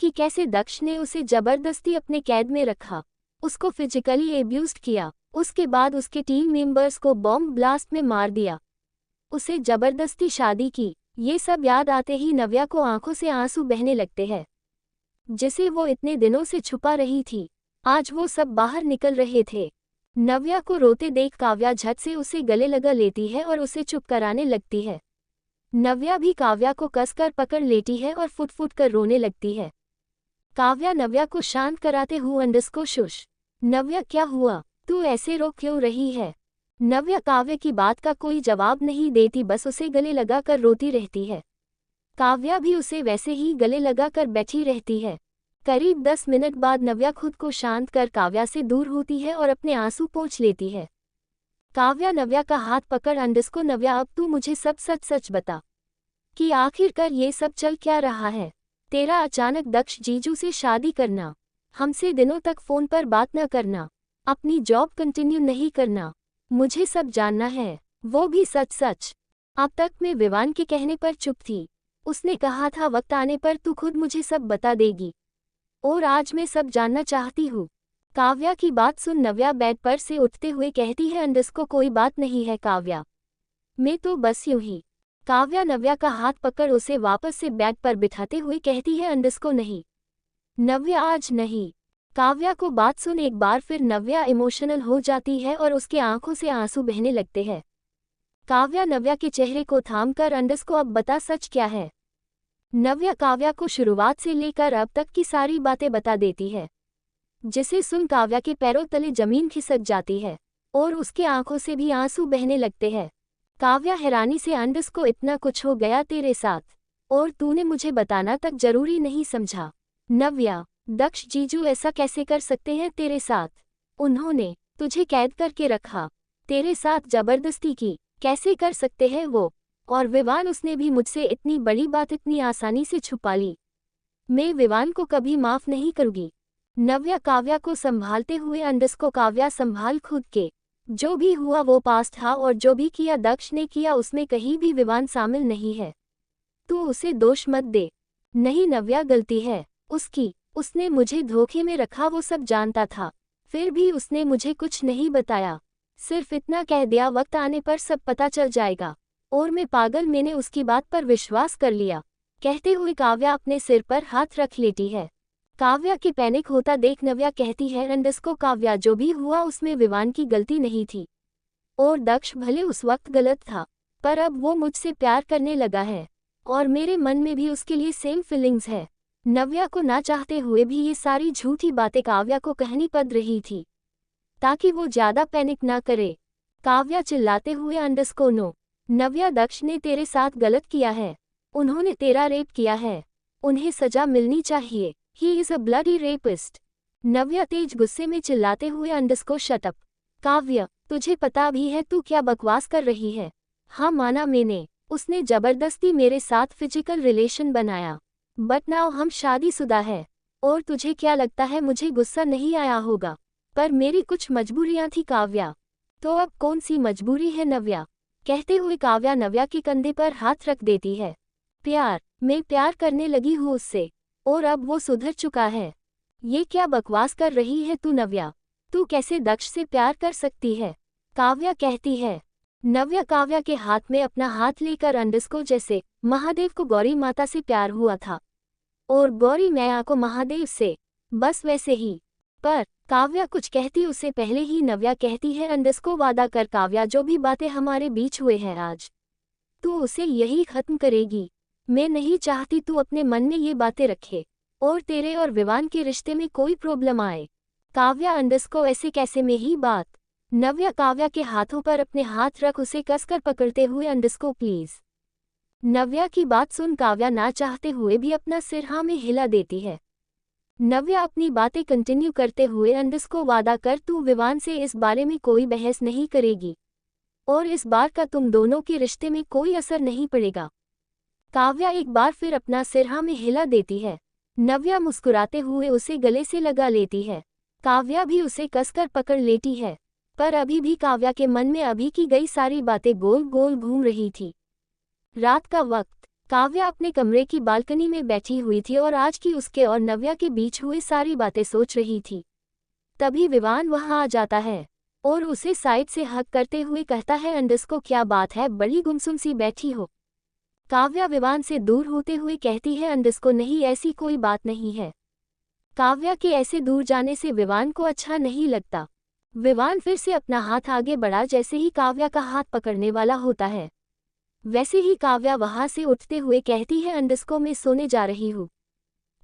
कि कैसे दक्ष ने उसे जबरदस्ती अपने कैद में रखा, उसको फिजिकली एब्यूज्ड किया, उसके बाद उसके टीम मेंबर्स को बॉम्ब ब्लास्ट में मार दिया, उसे जबरदस्ती शादी की। ये सब याद आते ही नव्या को आंखों से आंसू बहने लगते हैं, जिसे वो इतने दिनों से छुपा रही थी। आज वो सब बाहर निकल रहे थे। नव्या को रोते देख काव्या झट से उसे गले लगा लेती है और उसे चुप कराने लगती है। नव्या भी काव्या को कसकर पकड़ लेती है और फुट फुट कर रोने लगती है। काव्या नव्या को शांत कराते हुए, अंडस को शुश, नव्या क्या हुआ, तू ऐसे रो क्यों रही है। नव्या काव्या की बात का कोई जवाब नहीं देती, बस उसे गले लगाकर रोती रहती है। काव्या भी उसे वैसे ही गले लगाकर बैठी रहती है। करीब 10 मिनट बाद नव्या खुद को शांत कर काव्या से दूर होती है और अपने आंसू पोंछ लेती है। काव्या नव्या का हाथ पकड़, अंडस को नव्या अब तू मुझे सब सच सच बता, कि आखिरकार ये सब चल क्या रहा है। तेरा अचानक दक्ष जीजू से शादी करना, हमसे दिनों तक फोन पर बात न करना, अपनी जॉब कंटिन्यू नहीं करना, मुझे सब जानना है, वो भी सच सच। अब तक मैं विवान के कहने पर चुप थी, उसने कहा था वक्त आने पर तू खुद मुझे सब बता देगी, और आज मैं सब जानना चाहती हूँ। काव्या की बात सुन नव्या बेड पर से उठते हुए कहती है, अंडस को कोई बात नहीं है काव्या, मैं तो बस यूं ही। काव्या नव्या का हाथ पकड़ उसे वापस से बेड पर बिठाते हुए कहती है, अंडस को नहीं नव्या, आज नहीं। काव्या को बात सुन एक बार फिर नव्या इमोशनल हो जाती है और उसके आंखों से आंसू बहने लगते हैं। काव्या नव्या के चेहरे को थामकर, अंडस को अब बता सच क्या है। नव्या काव्या को शुरुआत से लेकर अब तक की सारी बातें बता देती है, जिसे सुन काव्या के पैरों तले जमीन खिसक जाती है और उसके आंखों से भी आंसू बहने लगते हैं। काव्या हैरानी से, अंडस को इतना कुछ हो गया तेरे साथ, और तूने मुझे बताना तक जरूरी नहीं समझा। नव्या, दक्ष जीजू ऐसा कैसे कर सकते हैं तेरे साथ? उन्होंने तुझे कैद करके रखा, तेरे साथ जबरदस्ती की, कैसे कर सकते हैं वो? और विवान, उसने भी मुझसे इतनी बड़ी बात इतनी आसानी से छुपा ली। मैं विवान को कभी माफ नहीं करूंगी। नव्या काव्या को संभालते हुए अंडस्को, काव्या संभाल खुद के। जो भी हुआ वो पास्ट था और जो भी किया दक्ष ने किया उसमें कहीं भी विवान शामिल नहीं है। तू उसे दोष मत दे। नहीं नव्या, गलती है उसकी। उसने मुझे धोखे में रखा, वो सब जानता था, फिर भी उसने मुझे कुछ नहीं बताया। सिर्फ इतना कह दिया वक्त आने पर सब पता चल जाएगा। और मैं पागल, मैंने उसकी बात पर विश्वास कर लिया। कहते हुए काव्या अपने सिर पर हाथ रख लेती है। काव्या के पैनिक होता देख नव्या कहती है, अंडस्को काव्या, जो भी हुआ उसमें विवान की गलती नहीं थी। और दक्ष भले उस वक्त गलत था, पर अब वो मुझसे प्यार करने लगा है और मेरे मन में भी उसके लिए सेम फीलिंग्स है। नव्या को ना चाहते हुए भी ये सारी झूठी बातें काव्या को कहनी पड़ रही थी ताकि वो ज्यादा पैनिक ना करे। काव्या चिल्लाते हुए, अंडस्को नो। नव्या, दक्ष ने तेरे साथ गलत किया है। उन्होंने तेरा रेप किया है। उन्हें सजा मिलनी चाहिए। He is a bloody rapist. Navya तेज गुस्से में चिल्लाते हुए, अंडस्को शट अप। काव्या, तुझे पता भी है तू क्या बकवास कर रही है? हाँ माना मैंने, उसने जबरदस्ती मेरे साथ फिजिकल रिलेशन बनाया, बट नाउ हम शादीशुदा है। और तुझे क्या लगता है मुझे गुस्सा नहीं आया होगा? पर मेरी कुछ मजबूरियां थी काव्या। तो अब कौन सी मजबूरी है नव्या? कहते हुए काव्या नव्या के कंधे पर हाथ रख देती है। प्यार, मैं प्यार करने लगी हूँ उससे, और अब वो सुधर चुका है। ये क्या बकवास कर रही है तू नव्या? तू कैसे दक्ष से प्यार कर सकती है? काव्या कहती है। नव्या काव्या के हाथ में अपना हाथ लेकर, अंडस्को जैसे महादेव को गौरी माता से प्यार हुआ था और गौरी मैया को महादेव से, बस वैसे ही। पर काव्या कुछ कहती उससे पहले ही नव्या कहती है, अंडस्को वादा कर काव्या, जो भी बातें हमारे बीच हुए हैं आज तू उसे यही खत्म करेगी। मैं नहीं चाहती तू अपने मन में ये बातें रखे और तेरे और विवान के रिश्ते में कोई प्रॉब्लम आए। काव्या, अंडस्को ऐसे कैसे में ही बात? नव्या काव्या के हाथों पर अपने हाथ रख उसे कसकर पकड़ते हुए, अंडस्को प्लीज। नव्या की बात सुन काव्या ना चाहते हुए भी अपना सिर हाँ में हिला देती है। नव्या अपनी बातें कंटिन्यू करते हुए, अंडस्को वादा कर तू विवान से इस बारे में कोई बहस नहीं करेगी और इस बार का तुम दोनों के रिश्ते में कोई असर नहीं पड़ेगा। काव्या एक बार फिर अपना सिर हाँ में हिला देती है। नव्या मुस्कुराते हुए उसे गले से लगा लेती है। काव्या भी उसे कसकर पकड़ लेती है, पर अभी भी काव्या के मन में अभी की गई सारी बातें गोल गोल घूम रही थी। रात का वक्त, काव्या अपने कमरे की बालकनी में बैठी हुई थी और आज की उसके और नव्या के बीच हुई सारी बातें सोच रही थी। तभी विवान वहां आ जाता है और उसे साइड से हक करते हुए कहता है, अंडस्को क्या बात है, बड़ी गुमसुम सी बैठी हो? काव्या विवान से दूर होते हुए कहती है, अंडस्को नहीं, ऐसी कोई बात नहीं है। काव्या के ऐसे दूर जाने से विवान को अच्छा नहीं लगता। विवान फिर से अपना हाथ आगे बढ़ा, जैसे ही काव्या का हाथ पकड़ने वाला होता है वैसे ही काव्या वहां से उठते हुए कहती है, अंडस्को मैं सोने जा रही हूँ,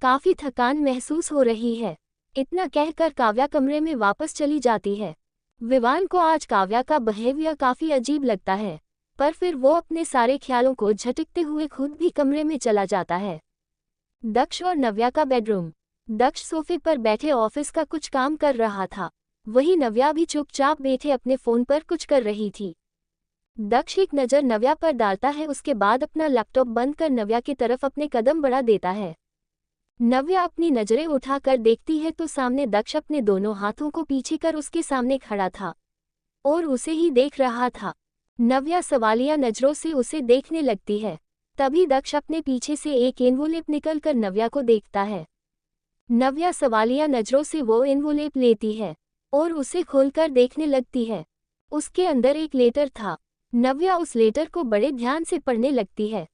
काफी थकान महसूस हो रही है। इतना कहकर काव्या कमरे में वापस चली जाती है। विवान को आज काव्या का बिहेवियर काफी अजीब लगता है, पर फिर वो अपने सारे ख्यालों को झटकते हुए खुद भी कमरे में चला जाता है। दक्ष और नव्या का बेडरूम। दक्ष सोफे पर बैठे ऑफिस का कुछ काम कर रहा था, वही नव्या भी चुपचाप बैठे अपने फोन पर कुछ कर रही थी। दक्ष एक नज़र नव्या पर डालता है, उसके बाद अपना लैपटॉप बंद कर नव्या की तरफ अपने कदम बढ़ा देता है। नव्या अपनी नजरें उठाकर देखती है तो सामने दक्ष अपने दोनों हाथों को पीछे कर उसके सामने खड़ा था और उसे ही देख रहा था। नव्या सवालिया नजरों से उसे देखने लगती है। तभी दक्ष अपने पीछे से एक एनवोलेप निकलकर नव्या को देखता है। नव्या सवालिया नजरों से वो एनवोलेप लेती है और उसे खोलकर देखने लगती है। उसके अंदर एक लेटर था। नव्या उस लेटर को बड़े ध्यान से पढ़ने लगती है।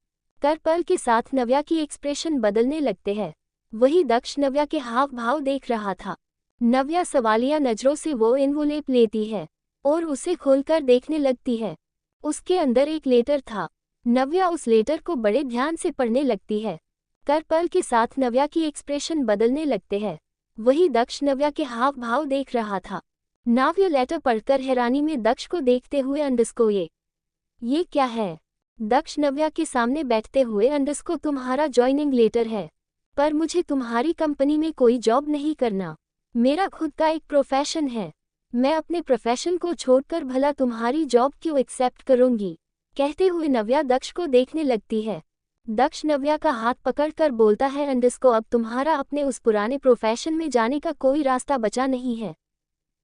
कर पल के साथ नव्या की एक्सप्रेशन बदलने लगते हैं। वही दक्ष नव्या के हाव भाव देख रहा था। नव्या सवालिया नजरों से वो एनवोलेप लेती है और उसे खोलकर देखने लगती है। उसके अंदर एक लेटर था। नव्या उस लेटर को बड़े ध्यान से पढ़ने लगती है। कर पल के साथ नव्या की एक्सप्रेशन बदलने लगते हैं। वही दक्ष नव्या के हाव भाव देख रहा था। नव्या लेटर पढ़कर हैरानी में दक्ष को देखते हुए, अंडस्को ये क्या है? दक्ष नव्या के सामने बैठते हुए अंडरस्को तुम्हारा ज्वाइनिंग लेटर है, पर मुझे तुम्हारी कंपनी में कोई जॉब नहीं करना। मेरा खुद का एक प्रोफेशन है। मैं अपने प्रोफेशन को छोड़कर भला तुम्हारी जॉब क्यों एक्सेप्ट करूंगी। कहते हुए नव्या दक्ष को देखने लगती है। दक्ष नव्या का हाथ पकड़कर बोलता है, अंडरस्को अब तुम्हारा अपने उस पुराने प्रोफेशन में जाने का कोई रास्ता बचा नहीं है,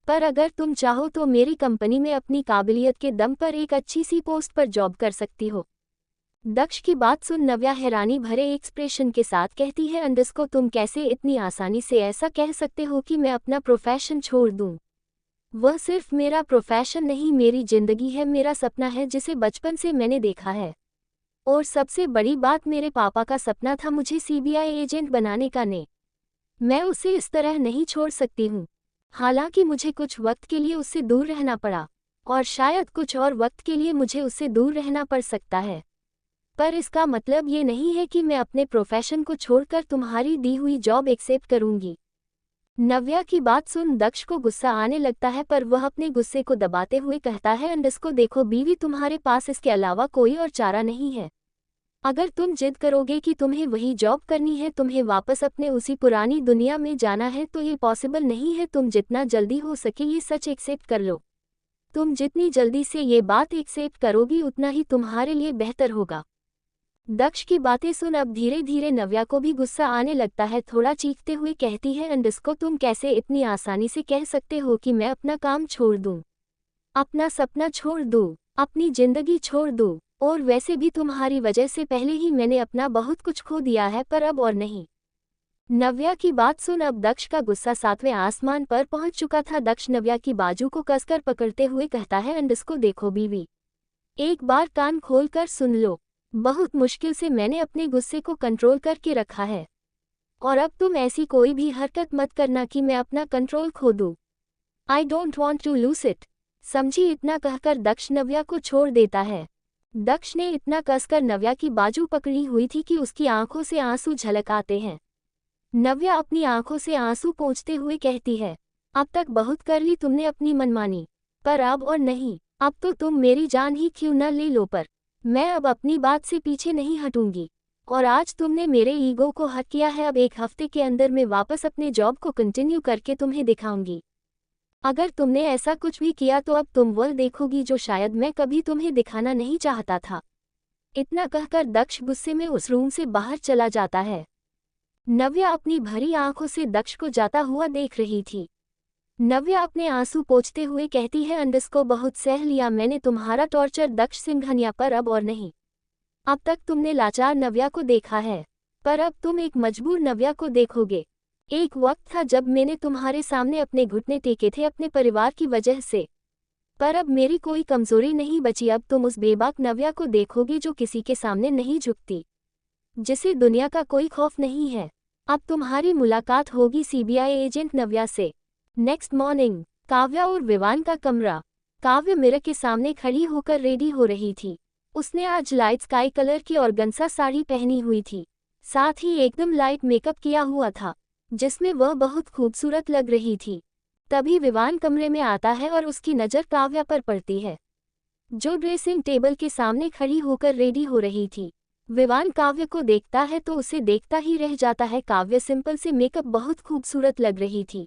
पर अगर तुम चाहो तो मेरी कंपनी में अपनी काबिलियत के दम पर एक अच्छी सी पोस्ट पर जॉब कर सकती हो। दक्ष की बात सुन नव्या हैरानी भरे एक्सप्रेशन के साथ कहती है, अंडरस्को तुम कैसे इतनी आसानी से ऐसा कह सकते हो कि मैं अपना प्रोफेशन छोड़ दूं। वह सिर्फ मेरा प्रोफेशन नहीं, मेरी जिंदगी है, मेरा सपना है जिसे बचपन से मैंने देखा है। और सबसे बड़ी बात, मेरे पापा का सपना था मुझे सीबीआई एजेंट बनाने का। मैं उसे इस तरह नहीं छोड़ सकती हूँ। हालांकि मुझे कुछ वक्त के लिए उससे दूर रहना पड़ा, और शायद कुछ और वक्त के लिए मुझे उससे दूर रहना पड़ सकता है, पर इसका मतलब ये नहीं है कि मैं अपने प्रोफेशन को छोड़कर तुम्हारी दी हुई जॉब एक्सेप्ट करूंगी। नव्या की बात सुन दक्ष को गुस्सा आने लगता है, पर वह अपने गुस्से को दबाते हुए कहता है, अंडरस्को देखो बीवी, तुम्हारे पास इसके अलावा कोई और चारा नहीं है। अगर तुम जिद करोगे कि तुम्हें वही जॉब करनी है, तुम्हें वापस अपने उसी पुरानी दुनिया में जाना है, तो ये पॉसिबल नहीं है। तुम जितना जल्दी हो सके ये सच एक्सेप्ट कर लो। तुम जितनी जल्दी से ये बात एक्सेप्ट करोगी उतना ही तुम्हारे लिए बेहतर होगा। दक्ष की बातें सुन अब धीरे धीरे नव्या को भी गुस्सा आने लगता है। थोड़ा चीखते हुए कहती है, अंडरस्को तुम कैसे इतनी आसानी से कह सकते हो कि मैं अपना काम छोड़ दूं, अपना सपना छोड़ दूं, अपनी जिंदगी छोड़ दूं। और वैसे भी तुम्हारी वजह से पहले ही मैंने अपना बहुत कुछ खो दिया है, पर अब और नहीं। नव्या की बात सुन अब दक्ष का गुस्सा 7वें आसमान पर पहुंच चुका था। दक्ष नव्या की बाजू को कसकर पकड़ते हुए कहता है, अंडरस्को देखो बीवी, एक बार कान खोलकर सुन लो। बहुत मुश्किल से मैंने अपने गुस्से को कंट्रोल करके रखा है, और अब तुम ऐसी कोई भी हरकत मत करना कि मैं अपना कंट्रोल खो दूं। I don't want to lose it, समझी। इतना कहकर दक्ष नव्या को छोड़ देता है। दक्ष ने इतना कसकर नव्या की बाजू पकड़ी हुई थी कि उसकी आंखों से आंसू झलक आते हैं। नव्या अपनी आंखों से आंसू पोंछते हुए कहती है, अब तक बहुत कर ली तुमने अपनी मनमानी, पर अब और नहीं। अब तो तुम मेरी जान ही क्यों न ले लो, पर मैं अब अपनी बात से पीछे नहीं हटूंगी। और आज तुमने मेरे ईगो को हर्ट किया है। अब 1 हफ्ते के अंदर मैं वापस अपने जॉब को कंटिन्यू करके तुम्हें दिखाऊंगी। अगर तुमने ऐसा कुछ भी किया तो अब तुम वो देखोगी जो शायद मैं कभी तुम्हें दिखाना नहीं चाहता था। इतना कहकर दक्ष गुस्से में उस रूम से बाहर चला जाता है। नव्या अपनी भरी आंखों से दक्ष को जाता हुआ देख रही थी। नव्या अपने आंसू पोंछते हुए कहती है, अंडरस्को बहुत सह लिया मैंने तुम्हारा टॉर्चर दक्ष सिंघनिया, पर अब और नहीं। अब तक तुमने लाचार नव्या को देखा है, पर अब तुम एक मजबूर नव्या को देखोगे। एक वक्त था जब मैंने तुम्हारे सामने अपने घुटने टेके थे अपने परिवार की वजह से, पर अब मेरी कोई कमजोरी नहीं बची। अब तुम उस बेबाक नव्या को देखोगे जो किसी के सामने नहीं झुकती, जिसे दुनिया का कोई खौफ नहीं है। अब तुम्हारी मुलाकात होगी सीबीआई एजेंट नव्या से। नेक्स्ट मॉर्निंग, काव्या और विवान का कमरा। काव्य मिरर के सामने खड़ी होकर रेडी हो रही थी। उसने आज लाइट स्काई कलर की ऑर्गेन्जा साड़ी पहनी हुई थी, साथ ही एकदम लाइट मेकअप किया हुआ था, जिसमें वह बहुत खूबसूरत लग रही थी। तभी विवान कमरे में आता है और उसकी नज़र काव्या पर पड़ती है, जो ड्रेसिंग टेबल के सामने खड़ी होकर रेडी हो रही थी। विवान काव्य को देखता है तो उसे देखता ही रह जाता है। काव्य सिंपल से मेकअप बहुत खूबसूरत लग रही थी।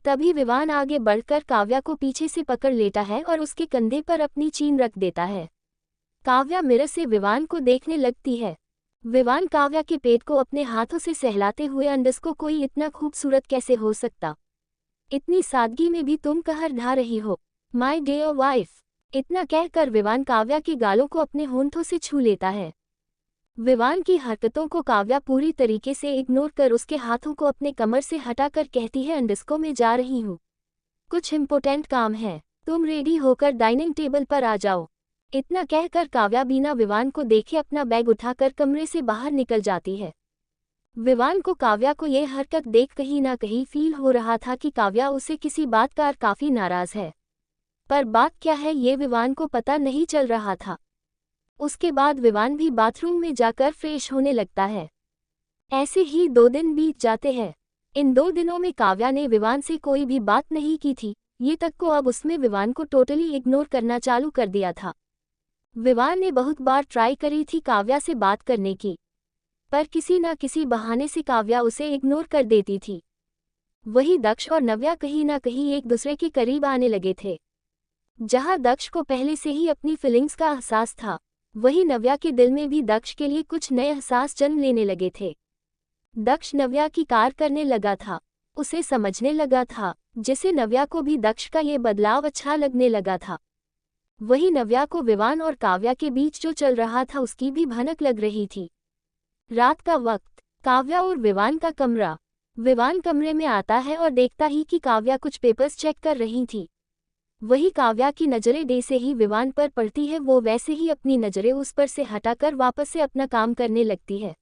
तभी विवान आगे बढ़कर काव्या को पीछे से पकड़ लेता है और उसके कंधे पर अपनी चीन रख देता है। काव्या मिरर से विवान को देखने लगती है। विवान काव्या के पेट को अपने हाथों से सहलाते हुए, अंडरस्को कोई इतना खूबसूरत कैसे हो सकता, इतनी सादगी में भी तुम कहर ढा रही हो, माय डियर वाइफ। इतना कहकर विवान काव्या के गालों को अपने होंठों से छू लेता है। विवान की हरकतों को काव्या पूरी तरीके से इग्नोर कर उसके हाथों को अपने कमर से हटाकर कहती है, अंडरस्को मैं जा रही हूँ, कुछ इम्पोर्टेंट काम है, तुम रेडी होकर डाइनिंग टेबल पर आ जाओ। इतना कहकर काव्या बिना विवान को देखे अपना बैग उठाकर कमरे से बाहर निकल जाती है। विवान को काव्या को यह हरकत देख कहीं ना कहीं फील हो रहा था कि काव्या उसे किसी बात का काफी नाराज है, पर बात क्या है ये विवान को पता नहीं चल रहा था। उसके बाद विवान भी बाथरूम में जाकर फ्रेश होने लगता है। ऐसे ही 2 दिन बीत जाते हैं। इन 2 दिनों में काव्या ने विवान से कोई भी बात नहीं की थी, ये तक को अब उसमें विवान को टोटली इग्नोर करना चालू कर दिया था। विवान ने बहुत बार ट्राई करी थी काव्या से बात करने की, पर किसी न किसी बहाने से काव्या उसे इग्नोर कर देती थी। वही दक्ष और नव्या कहीं ना कहीं एक दूसरे के करीब आने लगे थे। जहां दक्ष को पहले से ही अपनी फीलिंग्स का एहसास था, वही नव्या के दिल में भी दक्ष के लिए कुछ नए एहसास जन्म लेने लगे थे। दक्ष नव्या की कार करने लगा था, उसे समझने लगा था, जिसे नव्या को भी दक्ष का ये बदलाव अच्छा लगने लगा था। वही नव्या को विवान और काव्या के बीच जो चल रहा था उसकी भी भनक लग रही थी। रात का वक्त, काव्या और विवान का कमरा। विवान कमरे में आता है और देखता ही कि काव्या कुछ पेपर्स चेक कर रही थी। वही काव्या की नज़रें जैसे ही विवान पर पड़ती है, वो वैसे ही अपनी नज़रें उस पर से हटाकर वापस से अपना काम करने लगती है।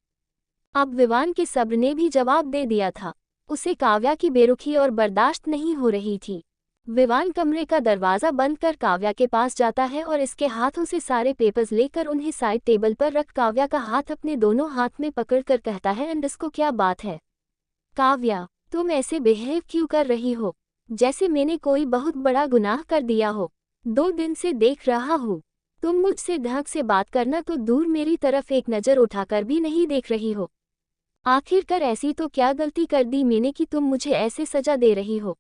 अब विवान के सब्र ने भी जवाब दे दिया था। उसे काव्या की बेरुखी और बर्दाश्त नहीं हो रही थी। विवान कमरे का दरवाज़ा बंद कर काव्या के पास जाता है और इसके हाथों से सारे पेपर्स लेकर उन्हें साइड टेबल पर रख काव्या का हाथ अपने दोनों हाथ में पकड़कर कहता है, इसको क्या बात है काव्या, तुम ऐसे बिहेव क्यों कर रही हो, जैसे मैंने कोई बहुत बड़ा गुनाह कर दिया हो। 2 दिन से देख रहा हूँ, तुम मुझसे ढंग से बात करना तो दूर मेरी तरफ एक नज़र उठाकर भी नहीं देख रही हो। आखिरकार ऐसी तो क्या गलती कर दी मैंने कि तुम मुझे ऐसे सजा दे रही हो।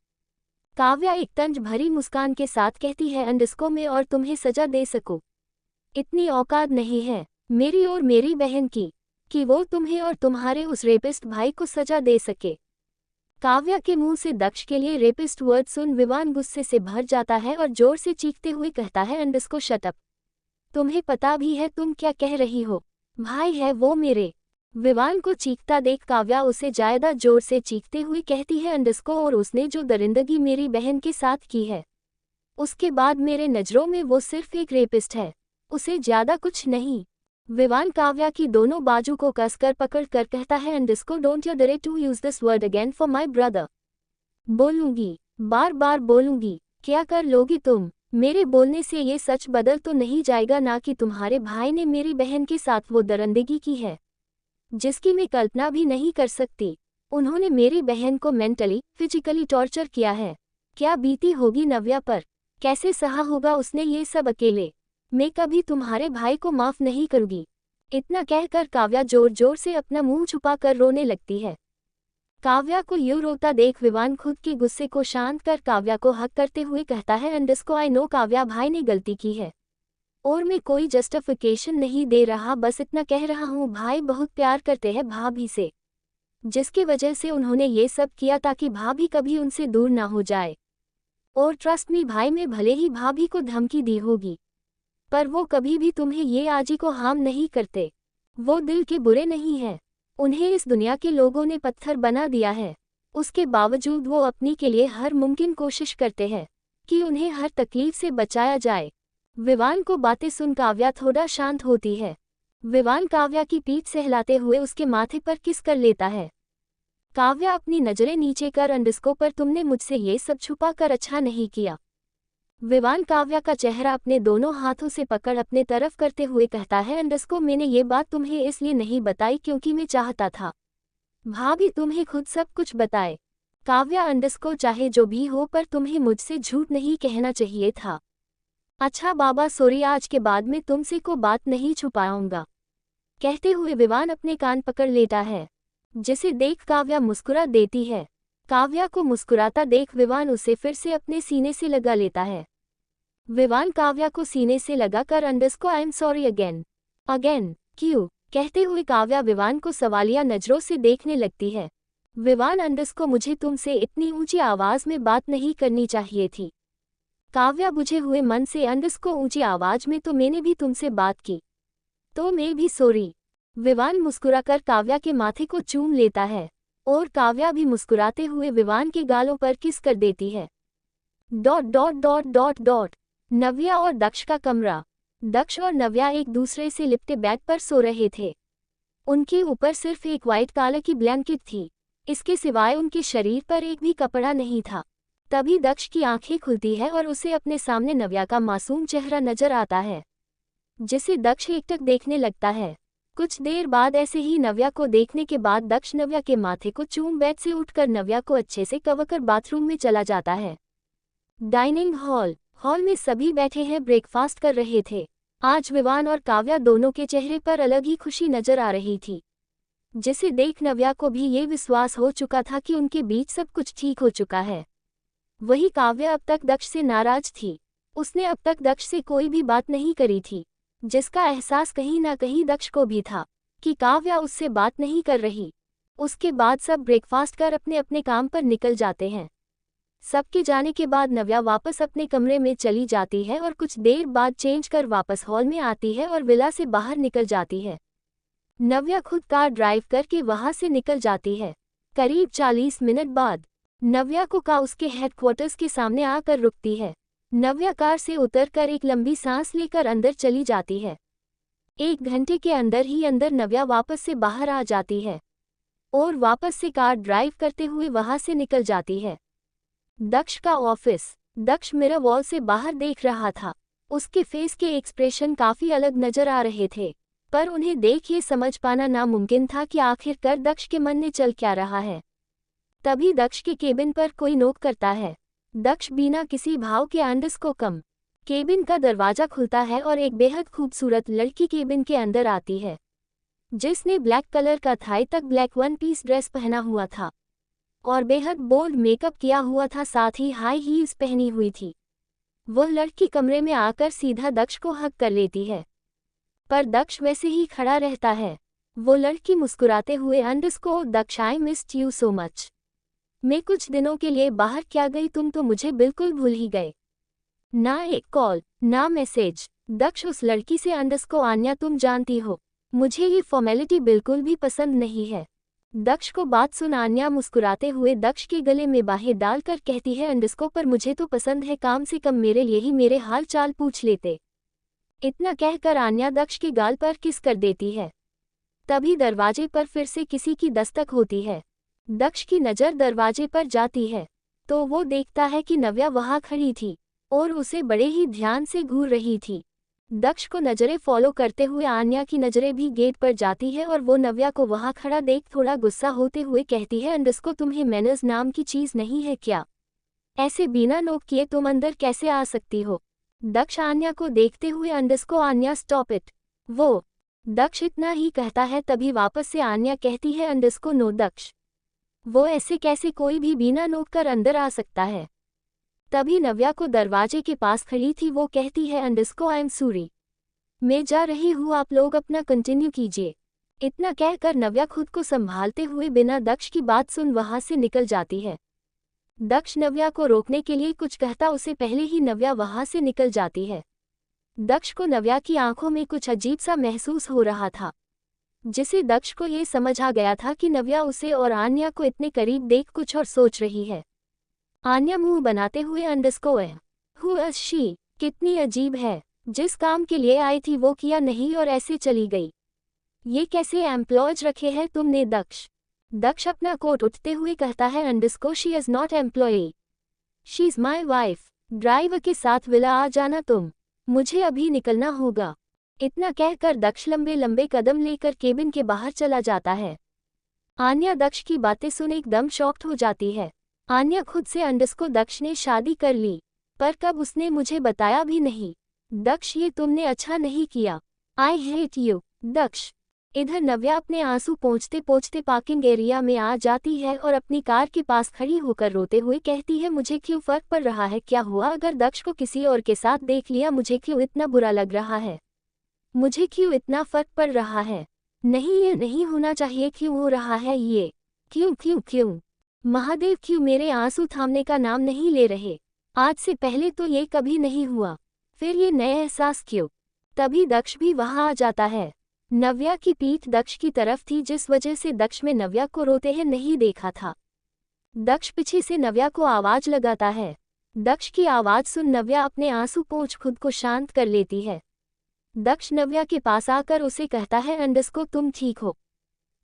काव्या एक तंज भरी मुस्कान के साथ कहती है, इसको मैं और तुम्हें सजा दे सकूं। इतनी औकात नहीं है मेरी और मेरी बहन की कि वो तुम्हें और तुम्हारे उस रेपिस्ट भाई को सजा दे सके। काव्या के मुंह से दक्ष के लिए रेपिस्ट वर्ड सुन विवान गुस्से से भर जाता है और जोर से चीखते हुए कहता है, इसको शट अप। तुम्हें पता भी है तुम क्या कह रही हो, भाई है वो मेरे। विवान को चीखता देख काव्या उसे ज्यादा जोर से चीखते हुए कहती है, इसको और उसने जो दरिंदगी मेरी बहन के साथ की है, उसके बाद मेरे नज़रों में वो सिर्फ एक रेपिस्ट है, उसे ज्यादा कुछ नहीं। विवान काव्या की दोनों बाजू को कसकर पकड़ कर कहता है, इसको don't you dare to use this word again for my brother. बोलूंगी, बार बार बोलूंगी, क्या कर लोगी तुम। मेरे बोलने से ये सच बदल तो नहीं जाएगा ना कि तुम्हारे भाई ने मेरी बहन के साथ वो दरिंदगी की है जिसकी मैं कल्पना भी नहीं कर सकती। उन्होंने मेरी बहन को मेंटली फिजिकली टॉर्चर किया है। क्या बीती होगी नव्या पर, कैसे सहा होगा उसने ये सब अकेले। मैं कभी तुम्हारे भाई को माफ नहीं करूंगी। इतना कहकर काव्या जोर जोर से अपना मुंह छुपाकर रोने लगती है। काव्या को यूं रोता देख विवान खुद के गुस्से को शांत कर काव्या को हक करते हुए कहता है, इसको आई नो काव्या भाई ने गलती की है और मैं कोई जस्टिफिकेशन नहीं दे रहा, बस इतना कह रहा हूँ भाई बहुत प्यार करते हैं भाभी से, जिसकी वजह से उन्होंने ये सब किया ताकि भाभी कभी उनसे दूर ना हो जाए। और ट्रस्ट मी भाई, में भले ही भाभी को धमकी दी होगी पर वो कभी भी तुम्हें ये आजी को हार्म नहीं करते। वो दिल के बुरे नहीं हैं, उन्हें इस दुनिया के लोगों ने पत्थर बना दिया है, उसके बावजूद वो अपनी के लिए हर मुमकिन कोशिश करते हैं कि उन्हें हर तकलीफ से बचाया जाए। विवान को बातें सुन काव्या थोड़ा शांत होती है। विवान काव्या की पीठ सहलाते हुए उसके माथे पर किस कर लेता है। काव्या अपनी नजरें नीचे कर, इसको पर तुमने मुझसे ये सब छुपा कर अच्छा नहीं किया। विवान काव्या का चेहरा अपने दोनों हाथों से पकड़ अपने तरफ करते हुए कहता है, इसको मैंने ये बात तुम्हें इसलिए नहीं बताई क्योंकि मैं चाहता था भाभी तुम्हें खुद सब कुछ बताए। काव्या, इसको चाहे जो भी हो पर तुम्हें मुझसे झूठ नहीं कहना चाहिए था। अच्छा बाबा सॉरी, आज के बाद मैं तुमसे को बात नहीं छुपाऊंगा। कहते हुए विवान अपने कान पकड़ लेता है, जिसे देख काव्या मुस्कुरा देती है। काव्या को मुस्कुराता देख विवान उसे फिर से अपने सीने से लगा लेता है। विवान काव्या को सीने से लगाकर, इसको I am sorry again. Again क्यों? कहते हुए काव्या विवान को सवालिया नजरों से देखने लगती है। विवान, इसको मुझे तुमसे इतनी ऊंची आवाज में बात नहीं करनी चाहिए थी। काव्या बुझे हुए मन से, इसको ऊंची आवाज में तो मैंने भी तुमसे बात की, तो मैं भी सॉरी। विवान मुस्कुराकर काव्या के माथे को चूम लेता है और काव्या भी मुस्कुराते हुए विवान के गालों पर किस कर देती है। Dot dot dot dot dot. Navya और दक्ष का कमरा। दक्ष और नव्या एक दूसरे से लिपटे बेड पर सो रहे थे। उनके ऊपर सिर्फ एक वाइट कलर की ब्लैंकेट थी, इसके सिवाय उनके शरीर पर एक भी कपड़ा नहीं था। तभी दक्ष की आंखें खुलती है और उसे अपने सामने नव्या का मासूम चेहरा नजर आता है, जिसे दक्ष एकटक देखने लगता है। कुछ देर बाद ऐसे ही नव्या को देखने के बाद दक्ष नव्या के माथे को चूम बेड से उठकर नव्या को अच्छे से कवर कर बाथरूम में चला जाता है। डाइनिंग हॉल में सभी बैठे हैं, ब्रेकफास्ट कर रहे थे। आज विवान और काव्या दोनों के चेहरे पर अलग ही खुशी नजर आ रही थी, जिसे देख नव्या को भी ये विश्वास हो चुका था कि उनके बीच सब कुछ ठीक हो चुका है। वही काव्या अब तक दक्ष से नाराज थी। उसने अब तक दक्ष से कोई भी बात नहीं करी थी, जिसका एहसास कहीं ना कहीं दक्ष को भी था कि काव्या उससे बात नहीं कर रही। उसके बाद सब ब्रेकफास्ट कर अपने अपने काम पर निकल जाते हैं। सबके जाने के बाद नव्या वापस अपने कमरे में चली जाती है और कुछ देर बाद चेंज कर वापस हॉल में आती है और विला से बाहर निकल जाती है। नव्या खुद कार ड्राइव करके वहां से निकल जाती है। करीब 40 मिनट बाद नव्या को कार उसके हेडक्वार्टर्स के सामने आकर रुकती है। नव्या कार से उतरकर एक लंबी सांस लेकर अंदर चली जाती है। 1 घंटे के अंदर ही अंदर नव्या वापस से बाहर आ जाती है और वापस से कार ड्राइव करते हुए वहां से निकल जाती है। दक्ष का ऑफिस। दक्ष मिरर वॉल से बाहर देख रहा था। उसके फेस के एक्सप्रेशन काफी अलग नजर आ रहे थे, पर उन्हें देख ये समझ पाना नामुमकिन था कि आखिरकार दक्ष के मन में चल क्या रहा है। तभी दक्ष के केबिन पर कोई नोक करता है। दक्ष बिना किसी भाव के अंडस को कम। केबिन का दरवाजा खुलता है और एक बेहद खूबसूरत लड़की केबिन के अंदर आती है, जिसने ब्लैक कलर का थाई तक ब्लैक 1 पीस ड्रेस पहना हुआ था और बेहद बोल्ड मेकअप किया हुआ था, साथ ही हाई हील्स पहनी हुई थी। वो लड़की कमरे में आकर सीधा दक्ष को हग कर लेती है, पर दक्ष वैसे ही खड़ा रहता है। वो लड़की मुस्कुराते हुए underscore Daksh I missed you so much. मैं कुछ दिनों के लिए बाहर क्या गई, तुम तो मुझे बिल्कुल भूल ही गए। ना एक कॉल ना मैसेज। दक्ष उस लड़की से अंडरस्कोर आन्या तुम जानती हो, मुझे ये फॉर्मेलिटी बिल्कुल भी पसंद नहीं है। दक्ष को बात सुन आन्या मुस्कुराते हुए दक्ष के गले में बाहें डालकर कहती है अंडरस्कोर पर मुझे तो पसंद है, काम से कम मेरे लिए ही मेरे हाल चाल पूछ लेते। इतना कहकर आन्या दक्ष के गाल पर किस कर देती है। तभी दरवाजे पर फिर से किसी की दस्तक होती है। दक्ष की नज़र दरवाजे पर जाती है तो वो देखता है कि नव्या वहां खड़ी थी और उसे बड़े ही ध्यान से घूर रही थी। दक्ष को नज़रें फॉलो करते हुए आन्या की नज़रें भी गेट पर जाती है और वो नव्या को वहां खड़ा देख थोड़ा गुस्सा होते हुए कहती है अंडरस्कोर तुम्हें मैनर्स नाम की चीज़ नहीं है क्या? ऐसे बिना नोक किए तुम अंदर कैसे आ सकती हो? दक्ष आन्या को देखते हुए अंडरस्कोर आन्या स्टॉप इट। वो दक्ष इतना ही कहता है तभी वापस से आन्या कहती है अंडरस्कोर नो दक्ष, वो ऐसे कैसे कोई भी बिना नोक कर अंदर आ सकता है। तभी नव्या को दरवाजे के पास खड़ी थी वो कहती है अंडरस्कोर आई एम सॉरी, मैं जा रही हूँ, आप लोग अपना कंटिन्यू कीजिए। इतना कहकर नव्या खुद को संभालते हुए बिना दक्ष की बात सुन वहां से निकल जाती है। दक्ष नव्या को रोकने के लिए कुछ कहता उससे पहले ही नव्या वहां से निकल जाती है। दक्ष को नव्या की आंखों में कुछ अजीब सा महसूस हो रहा था, जिसे दक्ष को ये समझ आ गया था कि नव्या उसे और आन्या को इतने करीब देख कुछ और सोच रही है। आन्या मुंह बनाते हुए अंडरस्कोर हु इज शी, कितनी अजीब है, जिस काम के लिए आई थी वो किया नहीं और ऐसे चली गई। ये कैसे एम्प्लॉयज रखे हैं तुमने दक्ष? दक्ष अपना कोट उठते हुए कहता है underscore she is not employee, she is my wife. Driver के साथ विला आ जाना तुम, मुझे अभी निकलना होगा। इतना कहकर दक्ष लंबे लंबे कदम लेकर केबिन के बाहर चला जाता है। आन्या दक्ष की बातें सुन एकदम शॉक्ड हो जाती है। आन्या खुद से अंडरस्कोर दक्ष ने शादी कर ली, पर कब उसने मुझे बताया भी नहीं। दक्ष ये तुमने अच्छा नहीं किया, आई हेट यू। दक्ष इधर नव्या अपने आंसू पोंछते पोंछते पार्किंग एरिया में आ जाती है और अपनी कार के पास खड़ी होकर रोते हुए कहती है मुझे क्यों फर्क पड़ रहा है, क्या हुआ अगर दक्ष को किसी और के साथ देख लिया, मुझे क्यों इतना बुरा लग रहा है, मुझे क्यों इतना फर्क पड़ रहा है, नहीं ये नहीं होना चाहिए, क्यों हो रहा है ये, क्यों क्यों क्यों? महादेव क्यों मेरे आंसू थामने का नाम नहीं ले रहे? आज से पहले तो ये कभी नहीं हुआ, फिर ये नए एहसास क्यों? तभी दक्ष भी वहां आ जाता है। नव्या की पीठ दक्ष की तरफ थी, जिस वजह से दक्ष में नव्या को रोते हैं नहीं देखा था। दक्ष पीछे से नव्या को आवाज लगाता है। दक्ष की आवाज सुन नव्या अपने आंसू पोंछ खुद को शांत कर लेती है। दक्ष नव्या के पास आकर उसे कहता है अंडरस्कोर तुम ठीक हो,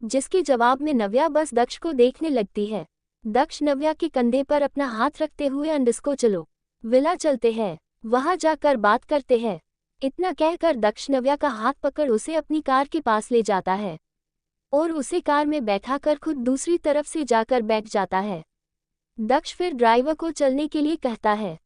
जिसके जवाब में नव्या बस दक्ष को देखने लगती है। दक्ष नव्या के कंधे पर अपना हाथ रखते हुए अंडरस्कोर चलो विला चलते हैं, वहां जाकर बात करते हैं। इतना कहकर दक्ष नव्या का हाथ पकड़ उसे अपनी कार के पास ले जाता है और उसे कार में बैठाकर खुद दूसरी तरफ से जाकर बैठ जाता है। दक्ष फिर ड्राइवर को चलने के लिए कहता है।